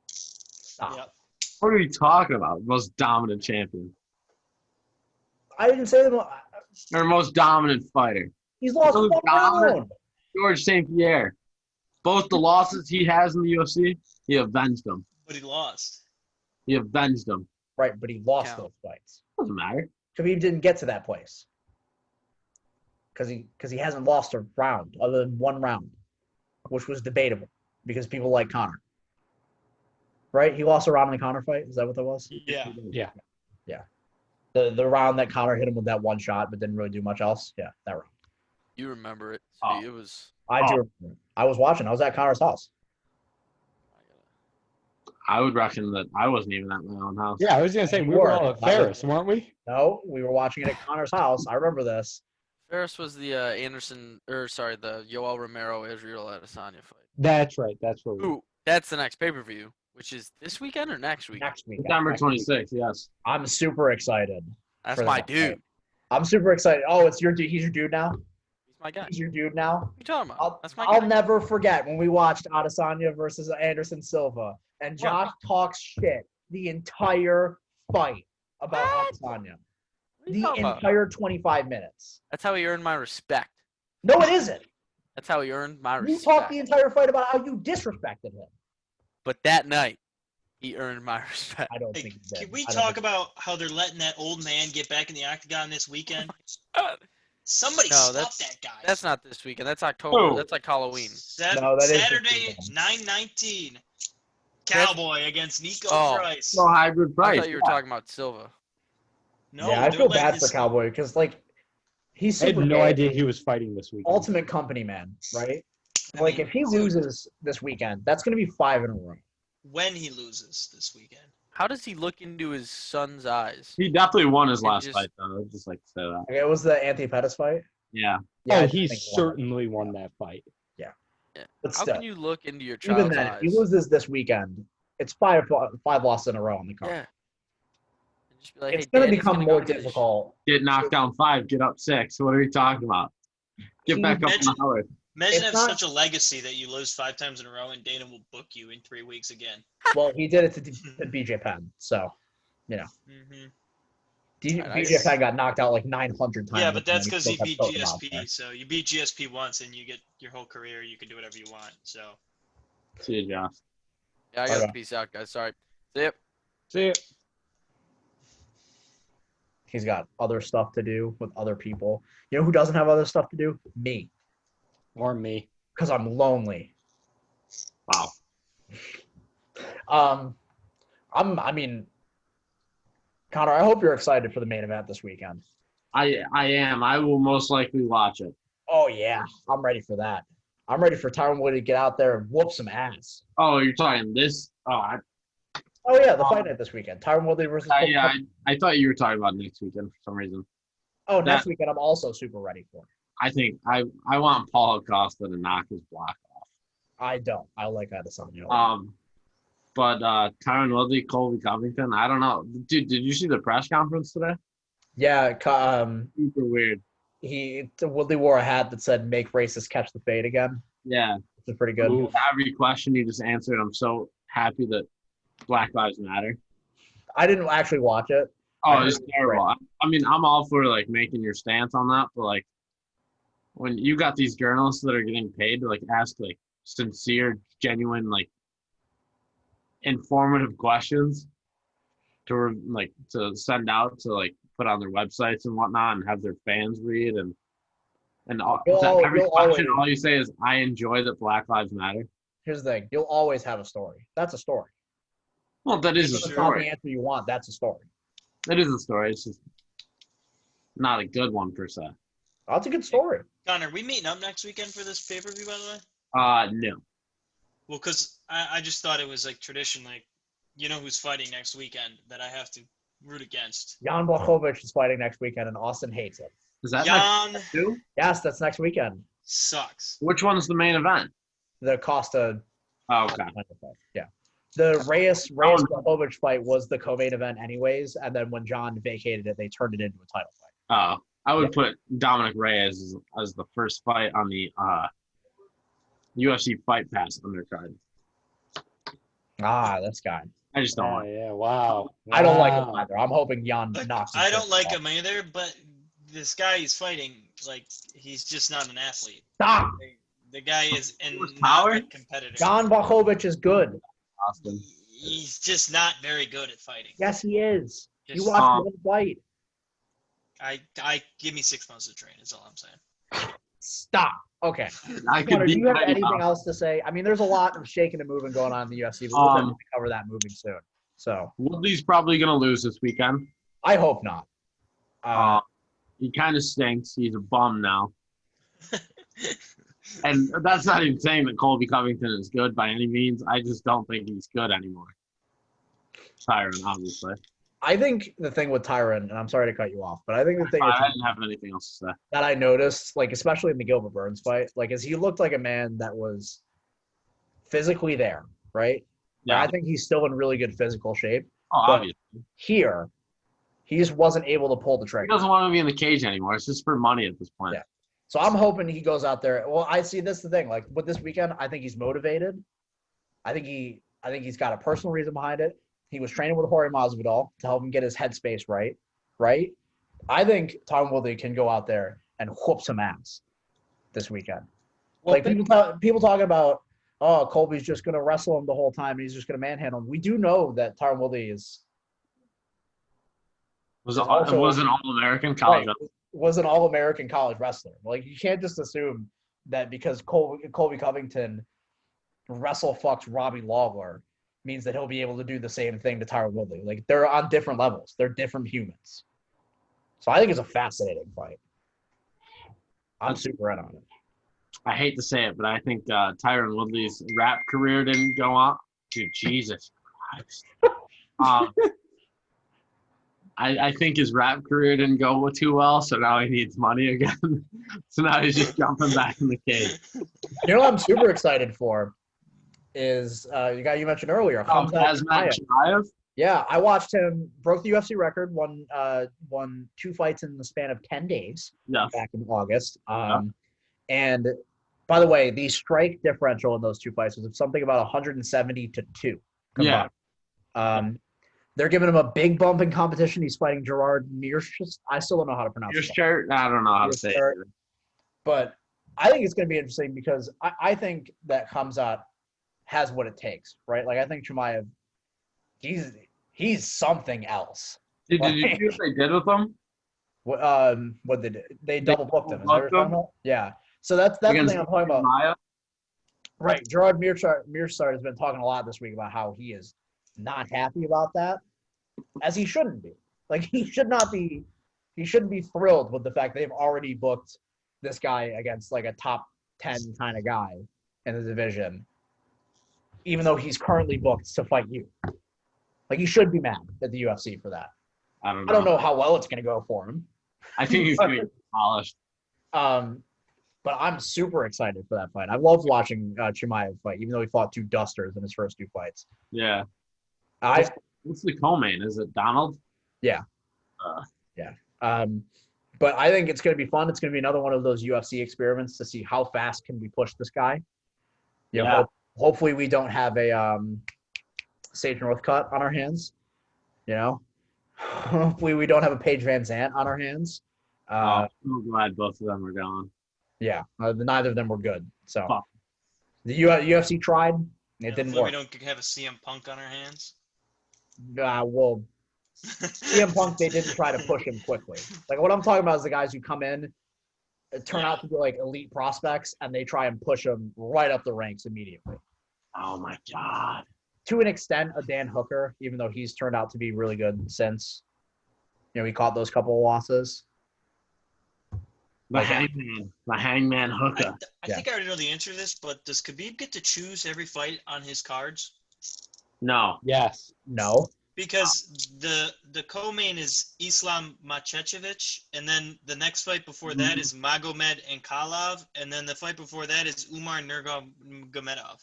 Stop. Yep. What are we talking about? Most dominant champion. I didn't say them. Or most dominant fighter. He's lost Those one dominant- round. George St. Pierre. Both the losses he has in the UFC, he avenged them. But he lost. He avenged them. Right, but he lost Count. those fights. Doesn't matter. Khabib didn't get to that place because he hasn't lost a round other than one round, which was debatable because people like Conor. Right? He lost a round in the Conor fight. Is that what that was? Yeah. Yeah. The round that Conor hit him with that one shot, but didn't really do much else. Yeah, that round. You remember it. Oh. It was. I do. Remember it. I was watching. I was at Conor's house. I would reckon that I wasn't even at my own house. Yeah, I was gonna say we You were were. all at Ferris, weren't we? No, we were watching it at Conor's house. I remember this. Ferris was the the Yoel Romero Israel Adesanya fight. That's right. That's what we. Ooh, that's the next pay-per-view. which is this weekend or next weekend? next weekend. September Next week. 26th, yes. I'm super excited. That's for my that dude. fight. I'm super excited. Oh, it's your dude. He's your dude now. He's my guy. He's your dude now. What are you talking about? I'll, That's my I'll guy. never forget when we watched Adesanya versus Anderson Silva, and Josh talks shit the entire fight about What? Adesanya. What are you The talking about? entire 25 minutes. That's how he earned my respect. No, it isn't. That's how he earned my You talked respect. the entire fight about how you disrespected him. But that night, he earned my respect. I don't Hey, think he did. can we I don't talk think- about how they're letting that old man get back in the octagon this weekend? Uh, Somebody No, stop that's- that guy. That's not this weekend. That's October. Oh. That's like Halloween. No, that is this Saturday, weekend. 9/19. Cowboy against Nico Oh. Price. No hybrid I price. thought you were talking about Silva. No, yeah, I they're feel letting bad for this- Cowboy because like he's I had super no gay. idea he was fighting this weekend. Ultimate company man, right? I Like mean, if he dude, loses this weekend, that's gonna be 5 in a row. when he loses this weekend. How does he look into his son's eyes? He definitely won his It last just- fight, though. I'd just like to say that. Okay, it was the Anthony Pettis fight. Yeah. Yeah, Oh, I he think he won. certainly won that fight. But How still, can you look into your even child's then, eyes? if he loses this weekend, it's five losses in a row on the card. Yeah. And just be like, It's hey, going to Daddy's become gonna more go get his- difficult. Get knocked down 5, get up 6. What are you talking about? Get back up on the highway. Imagine It's have not- such a legacy that you lose 5 times in a row and Dana will book you in 3 weeks again. Well, he did it to BJ Penn, so Mm-hmm. BJ Penn got knocked out like 900 times. Yeah, but that's and because still he kept beat putting him out there. GSP. So you beat GSP once and you get your whole career. You can do whatever you want. So See you, Josh. Yeah, I got to Okay. peace out, guys. Sorry. See ya. See ya. He's got other stuff to do with other people. You know who doesn't have other stuff to do? Me, Or me. because I'm lonely. Wow. I mean, Connor, I hope you're excited for the main event this weekend. I am. I will most likely watch it. Oh yeah, I'm ready for that. I'm ready for Tyron Woodley to get out there and whoop some ass. Oh, you're talking this? Oh, Oh yeah, the fight night this weekend. Tyron Woodley versus. yeah. I thought you were talking about next weekend for some reason. Oh, next weekend I'm also super ready for. I think I want Paul Acosta to knock his block off. I don't. I like Adesanya. But Tyron Woodley, Colby Covington, I don't know. Dude, did you see the press conference today? Yeah, Super weird. Woodley wore a hat that said "Make racists catch the fade again." Yeah. Which is pretty good. Ooh. Every question you just answered, I'm so happy that Black Lives Matter. I didn't actually watch it. Oh, it's terrible. I mean, I'm all for like making your stance on that, but like when you got these journalists that are getting paid to like ask like sincere, genuine, like informative questions to send out to like put on their websites and whatnot and have their fans read and all, every question, all you say is, "I enjoy that Black Lives Matter." Here's the thing: you'll always have a story. That's a story. Well, that is a If it's not the story. answer you want, that's a story. It is a story. It's just not a good one per se. That's a good story. Connor, we meeting up next weekend for this pay-per-view, by the way? No. Well, because I just thought it was like tradition, like you know who's fighting next weekend that I have to root against. Jan Blachowicz is fighting next weekend, and Austin hates it. Is that Jan next too? Yes, that's next weekend. sucks. Which one's the main event? The Costa. Oh, okay. Yeah. The Reyes Blachowicz fight was the co-main event, anyways, and then when John vacated it, they turned it into a title fight. Oh, I would put Dominic Reyes as the first fight on the UFC Fight Pass undercard. Ah, this guy. I just don't Yeah, like it. yeah, wow. I don't like him Wow. either. I'm hoping Jan Like, knocks his I don't face like off. him either, but this guy he's fighting, like he's just not an athlete. Stop. The guy is With not power? a competitor. Jan Blachowicz is good. Austin. He's just not very good at fighting. Yes, he is. You Just- watch one fight. I give me 6 months to train. Is all I'm saying. Stop. Okay. I could Connor, be do you have ready anything now. else to say? I mean, there's a lot of shaking and moving going on in the UFC, but we'll definitely cover that moving soon. So Woodley's probably going to lose this weekend. I hope not. He kind of stinks. He's a bum now. And that's not even saying that Colby Covington is good by any means. I just don't think he's good anymore. Tyron, obviously. I think the thing with Tyron, and I'm sorry to cut you off, but I think the thing with I didn't have anything else to say. that I noticed, like especially in the Gilbert Burns fight, like is he looked like a man that was physically there, right? Like, Yeah. I think he's still in really good physical shape. Oh, But obviously. here, he just wasn't able to pull the He trigger. doesn't want to be in the cage anymore. It's just for money at this point. Yeah. So I'm hoping he goes out there. Well, I see this is the thing. Like with this weekend, I think he's motivated. I think he's got a personal reason behind it. He was training with Jorge Masvidal to help him get his headspace right. Right. I think Tom Woodley can go out there and whoop some ass this weekend. Well, Like people talking about, oh, Colby's just going to wrestle him the whole time and he's just going to manhandle him. We do know that Tyron Woodley Was also an All-American college. was an All-American college wrestler. Like you can't just assume that because Colby Covington wrestle fucks Robbie Lawler means that he'll be able to do the same thing to Tyron Woodley. Like they're on different levels. They're different humans. So I think it's a fascinating fight. I'm super in on it. I hate to say it, but I think Tyron Woodley's rap career didn't go on. Dude, Jesus Christ. I think his rap career didn't go too well, so now he needs money again. So now he's just jumping back in the cage. You know what I'm super excited for is the guy you mentioned earlier. Khamzat Chimaev? Yeah, I watched him, broke the UFC record, won 2 fights in the span of 10 days back in August. And by the way, the strike differential in those 2 fights was something about 170 to 2 combined. Yeah. They're giving him a big bump in competition. He's fighting Gerard Mearshart. I still don't know how to pronounce it. I don't know how to say it. But I think it's going to be interesting because I think that Khamzat has what it takes, right? Like I think Chimaev, he's something else. Did you see what they did with him? What they double booked him? Is that what you're talking about? Yeah. So that's the thing I'm talking about. Maya? Right. Gerard Mearshart has been talking a lot this week about how he is not happy about that, as he shouldn't be. Like he shouldn't be thrilled with the fact they've already booked this guy against like a top 10 kind of guy in the division, even though he's currently booked to fight you. Like he should be mad at the UFC for that. I don't know. How well it's going to go for him. I think he's going to be polished. But I'm super excited for that fight. I loved watching Chimaev fight, even though he fought 2 dusters in his first 2 fights. Yeah. What's the co-main? Is it Donald? Yeah. But I think it's going to be fun. It's going to be another one of those UFC experiments to see how fast can we push this guy. Hopefully we don't have a Sage Northcutt on our hands. Hopefully we don't have a Paige Van Zant on our hands. I'm glad both of them are gone. Yeah, neither of them were good. So the UFC tried. It didn't work. We don't have a CM Punk on our hands. Well, CM Punk, they didn't try to push him quickly. Like what I'm talking about is the guys who come in, turn out to be like elite prospects, and they try and push them right up the ranks immediately. Oh my God. To an extent, a Dan Hooker, even though he's turned out to be really good since, he caught those couple of losses. The Hangman Hooker. I think I already know the answer to this, but does Khabib get to choose every fight on his cards? No. Yes. No. Because the co-main is Islam Makhachev, and then the next fight before that is Magomed Ankalaev, and then the fight before that is Umar Nurmagomedov.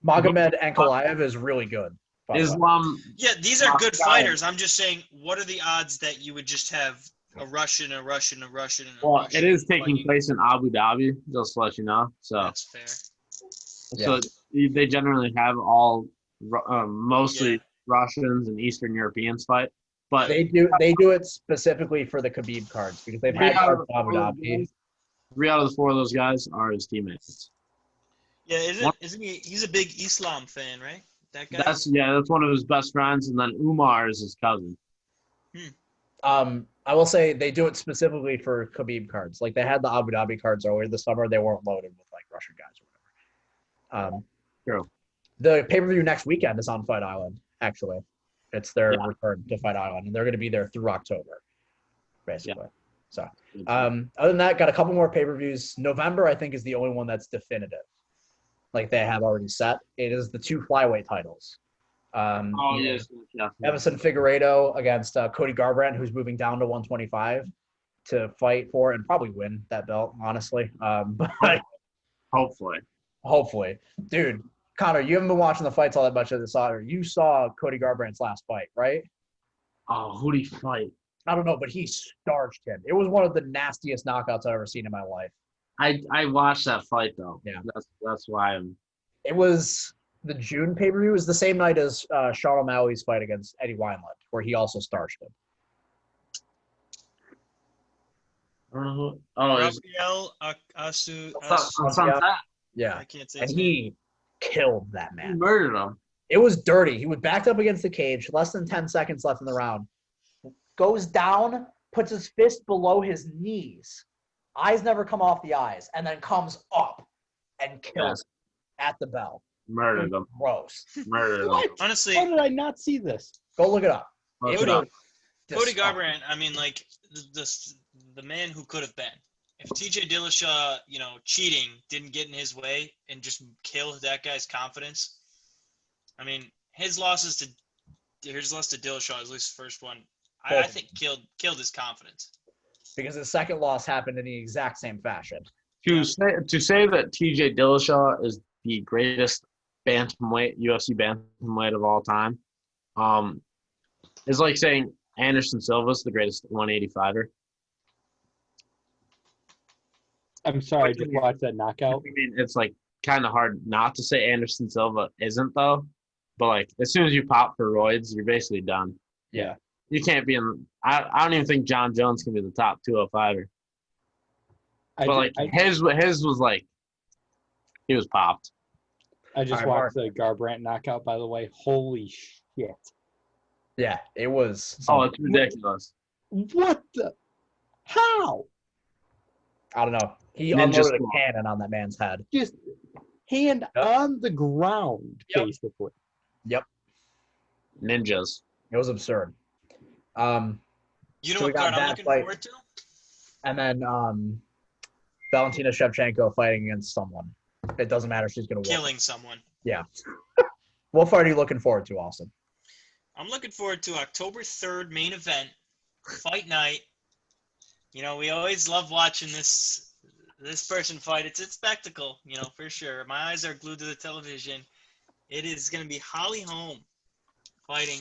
Magomed Ankalaev is really good. Islam. Yeah, these are good fighters. I'm just saying, what are the odds that you would just have a Russian, a Russian, a Russian, and a Well, Russian it is taking place in Abu Dhabi, just to let you know. So that's fair. So they generally have all mostly Russians and Eastern Europeans fight, but they do it specifically for the Khabib cards because they've had cards in Abu Dhabi. 3 out of the 4 of those guys are his teammates. Yeah, isn't he? He's a big Islam fan, right? That guy. That's one of his best friends, and then Umar is his cousin. I will say they do it specifically for Khabib cards. Like they had the Abu Dhabi cards earlier this summer. They weren't loaded with like Russian guys or whatever. True. The pay-per-view next weekend is on Fight Island, actually. It's their return to Fight Island, and they're going to be there through October, basically. So, other than that, got a couple more pay-per-views. November, I think, is the only one that's definitive. Like they have already set. It is the 2 flyweight titles. Everson Figueiredo against Cody Garbrandt, who's moving down to 125 to fight for and probably win that belt, honestly. But hopefully, dude, Connor, you haven't been watching the fights all that much of this either. You saw Cody Garbrandt's last fight, right? Oh, who'd he fight? I don't know, but he starched him. It was one of the nastiest knockouts I've ever seen in my life. I watched that fight though. Yeah. That's why I'm. It was the June pay-per-view. It was the same night as Sean O'Malley's fight against Eddie Wineland, where he also starched him. I don't know who. Oh, it's Gabriel Asu. Sunset. Yeah, I can't say and his name. he killed that He man. murdered him. It was dirty. He was backed up against the cage, less than 10 seconds left in the round. Goes down, puts his fist below his knees. Eyes never come off the eyes, and then comes up and kills at the bell. Murdered him. Gross. Murdered him. What? Honestly, How did I not see this? Go look it up. Look It it up. was Cody disgusting. Garbrandt, I mean, like the man who could have been. If TJ Dillashaw, cheating didn't get in his way and just kill that guy's confidence, I mean, his loss to Dillashaw, at least the first one, I think killed his confidence. Because the second loss happened in the exact same fashion. To say that TJ Dillashaw is the greatest bantamweight, UFC bantamweight of all time, is like saying Anderson Silva's the greatest 185er. I'm sorry, I just watched that knockout. I mean, it's like kind of hard not to say Anderson Silva isn't though, but like as soon as you pop for roids, you're basically done. Yeah. You can't be in. I don't even think John Jones can be the top 205er. But his was like he was popped. I just All right, watched the Garbrandt knockout, by the way. Holy shit. Yeah, it was. Oh, it's ridiculous. What the? How? I don't know. He Ninja unloaded squat. a cannon on that man's head. Just hand Yep. on the ground, Yep. basically. Ninjas. It was absurd. You know So we what got card I'm that looking fight. forward to? And then Valentina Shevchenko fighting against someone. It doesn't matter. She's going to win. Killing someone. What fight are you looking forward to, Austin? I'm looking forward to October 3rd main event, fight night. We always love watching this person fight. It's a spectacle, for sure. My eyes are glued to the television. It is going to be Holly Holm fighting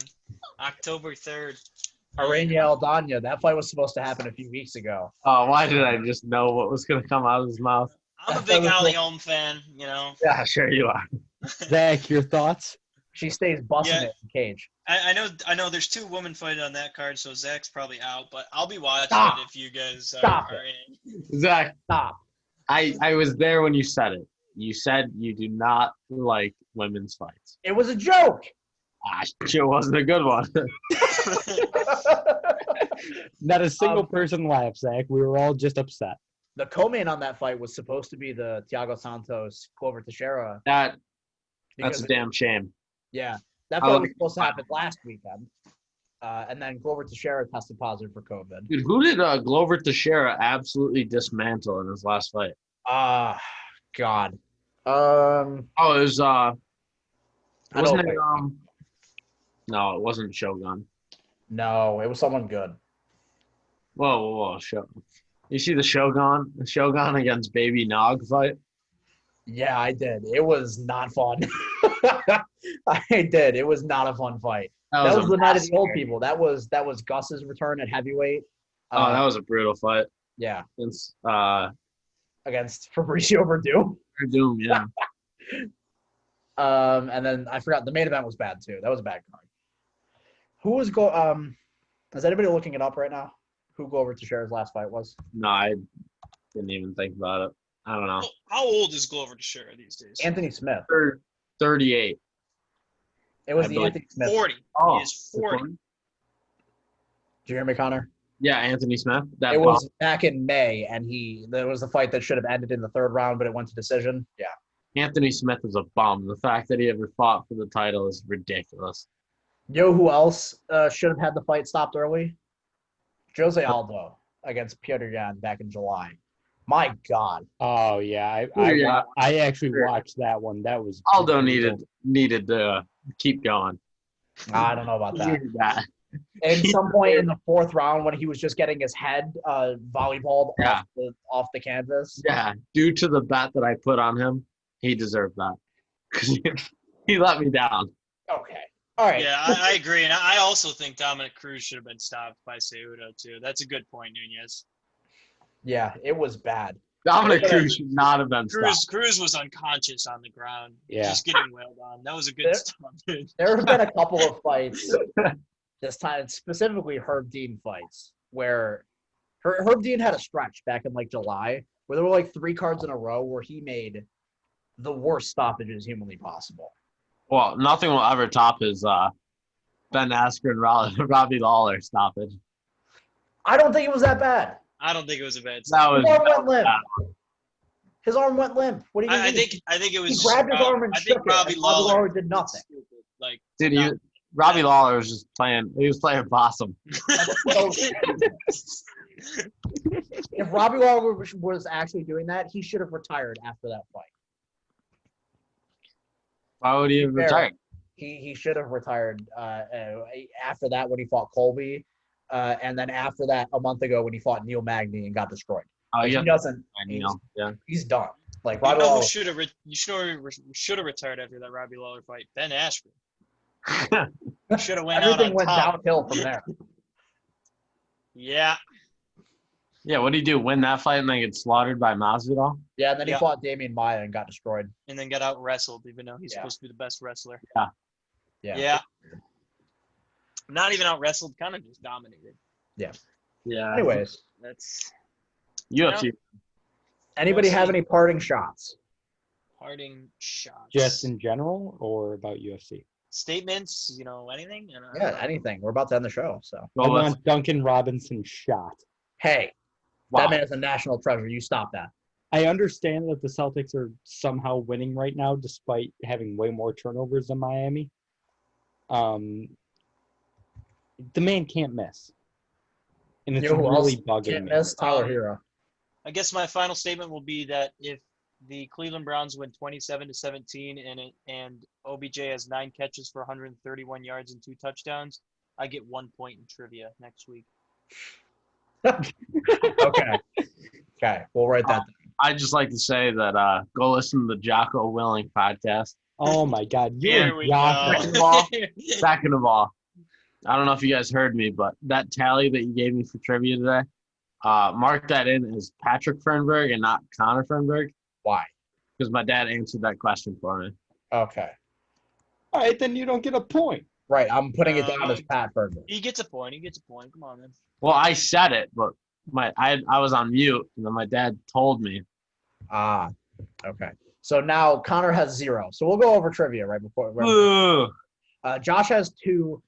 October 3rd. Arania Aldana. That fight was supposed to happen a few weeks ago. Oh, why did I just know what was going to come out of his mouth? I'm a big Holly Holm fan, Yeah, sure you are. Zach, your thoughts? She stays busting Yeah. it in the cage. I know there's two women fighting on that card, so Zach's probably out, but I'll be watching Stop. it if you guys Stop are it. in. Zach, Stop. I was there when you said it. You said you do not like women's fights. It was a joke. Sure wasn't a good one. Not a single person laughed, Zach. We were all just upset. The co-main on that fight was supposed to be the Thiago Santos Glover Teixeira. That's because a damn shame. Yeah, that I fight love was it. supposed to happen last weekend. And then Glover Teixeira tested positive for COVID. Dude, who did Glover Teixeira absolutely dismantle in his last fight? God. Oh, it was I wasn't don't it think- no, it wasn't Shogun. No, it was someone good. Whoa, You see the Shogun against Baby Nog fight? Yeah, I did. It was not fun. I did. It was not a fun fight. That was a the night of the old massacre. people. That was Gus's return at heavyweight. Oh, that was a brutal fight. Yeah, Against against Fabricio Verdum. Doom, yeah. And then I forgot the main event was bad too. That was a bad card. Who was is anybody looking it up right now? Who Glover Teixeira's last fight was? No, I didn't even think about it. I don't know. How old is Glover Teixeira these days? Anthony Smith. 38. It was I the believe- Anthony Smith. 40. Oh, He is 40. Did you hear me, Connor? Yeah, Anthony Smith. It was back in May, and there was a fight that should have ended in the third round, but it went to decision. Yeah. Anthony Smith is a bum. The fact that he ever fought for the title is ridiculous. You know who else should have had the fight stopped early? Jose Aldo against Petr Yan back in July. My God. Oh yeah, Yeah. I actually watched that one. That was Aldo brutal. needed to keep going. I don't know about He that. needed that. At some point in the fourth round, when he was just getting his head volleyballed Yeah. off the canvas. Yeah, due to the bet that I put on him, he deserved that. He let me down. Okay. All right. Yeah, I agree, and I also think Dominic Cruz should have been stopped by Cejudo too. That's a good point, Nunez. Yeah, it was bad. Dominic Yeah. Cruz should not have been stopped. Cruz was unconscious on the ground, Yeah. just getting wailed on. That was a good stop. Dude. There have been a couple of fights this time, specifically Herb Dean fights, where Herb Dean had a stretch back in like July where there were like 3 cards in a row where he made the worst stoppages humanly possible. Well, nothing will ever top his Ben Askren, Robbie Lawler stoppage. I don't think it was that bad. I don't think it was a bad That stop. was, His arm that went was limp. bad. His arm went limp. What do you mean? I think it was. He grabbed his arm and I shook think it. Robbie and Robbie Lawler Lawler did nothing. stupid. Like, Dude, Robbie Lawler was just playing. He was playing possum. So, if Robbie Lawler was actually doing that, he should have retired after that fight. Why would he have Fair. retired? He should have retired after that when he fought Colby, and then after that a month ago when he fought Neil Magny and got destroyed. Oh, Like, yeah. he doesn't. Yeah. He's done. Like you Robbie know Lawler. who should have retired after that Robbie Lawler fight? Ben Askren. Should have went out Everything on went top. downhill from there. Yeah. Yeah, what did he do? Win that fight and then get slaughtered by Masvidal? Yeah, and then he Yeah. fought Damian Maia and got destroyed. And then got out wrestled, even though he's Yeah. supposed to be the best wrestler. Yeah. Not even out wrestled, kind of just dominated. Yeah. Anyways, That's UFC. anybody have any parting shots? parting shots. Just in general or about UFC? Statements, anything? Yeah, anything. We're about to end the show, so. I want Duncan Robinson shot. Hey, Wow. that man is a national treasure. You stop that. I understand that the Celtics are somehow winning right now despite having way more turnovers than Miami. The man can't miss. And it's You know who really else bugging can't me. miss? Tyler Hero. I guess my final statement will be that if the Cleveland Browns win 27-17 and OBJ has 9 catches for 131 yards and 2 touchdowns, I get 1 point in trivia next week. Okay. Okay, we'll write that down. I'd just like to say that go listen to the Jocko Willing podcast. Oh my God. Here You're we Jocko. go. Second of all, I don't know if you guys heard me, but that tally that you gave me for trivia today, mark that in as Patrick Fernberg and not Connor Fernberg. Why? Because my dad answered that question for me. Okay. All right, then you don't get a point. Right, I'm putting it down as Pat Berger. He gets a point. Come on, man. Well, I said it, but I was on mute, and then my dad told me. Ah, okay. So now Connor has 0. So we'll go over trivia right before. Ooh. Josh has 2.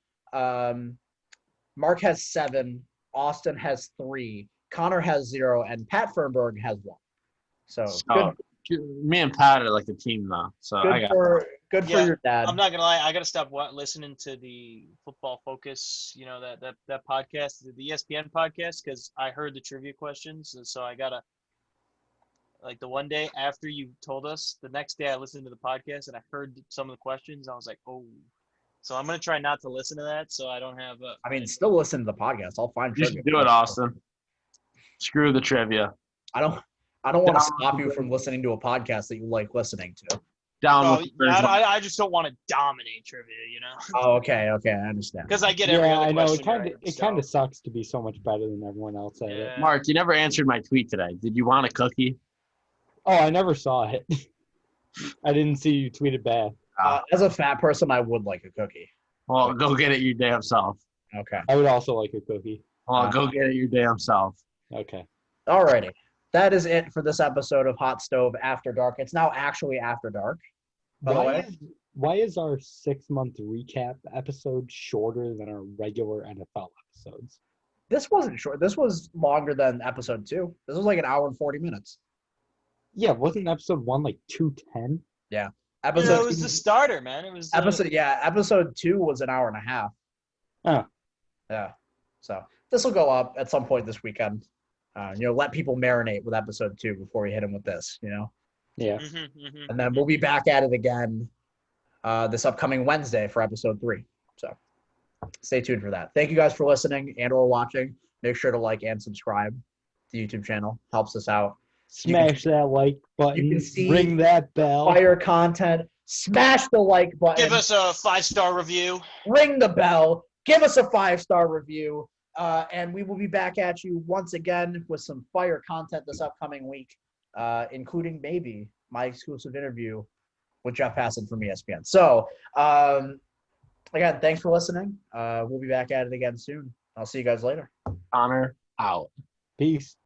Mark has 7. Austin has 3. Connor has 0, and Pat Fernberg has 1. So Me and Pat are like a team now, so I got good for Yeah, your dad. I'm not gonna lie. I gotta stop listening to the Football Focus. That podcast, the ESPN podcast, because I heard the trivia questions, and so I gotta. Like the one day after you told us, the next day I listened to the podcast and I heard some of the questions. I was like, oh. So I'm gonna try not to listen to that, so I don't have. I mean, still listen to the podcast. I'll find You trivia. should do it, Austin. Screw the trivia. I don't want to stop you from listening to a podcast that you like listening to. Down with the I just don't want to dominate trivia, Oh, okay, I understand. because I get every Yeah, other I know. question. It kind of sucks to be so much better than everyone else at it. Yeah. Mark, you never answered my tweet today. Did you want a cookie? Oh, I never saw it. I didn't see you tweeted back. As a fat person, I would like a cookie. Well, go get it your damn self. Okay. I would also like a cookie. Well, go get it your damn self. Okay. Alrighty. That is it for this episode of Hot Stove After Dark. It's now actually After Dark. By the way. Why is our 6-month recap episode shorter than our regular NFL episodes? This wasn't short. This was longer than episode 2. This was like an hour and 40 minutes. Yeah, wasn't episode 1 like 2:10? Episode It was the starter, man. It was episode 2 was an hour and a half. Oh. Yeah. So this will go up at some point this weekend. Let people marinate with episode 2 before we hit them with this, Yeah. And then we'll be back at it again this upcoming Wednesday for episode 3. So stay tuned for that. Thank you guys for listening and or watching. Make sure to like and subscribe to the YouTube channel. Helps us out. Smash that like you button. can see Ring that bell. Fire content smash the like button. Give us a 5-star review. Ring the bell. Give us a 5-star review. And we will be back at you once again with some fire content this upcoming week, including maybe my exclusive interview with Jeff Hassan from ESPN. So, again, thanks for listening. We'll be back at it again soon. I'll see you guys later. Connor out. Peace.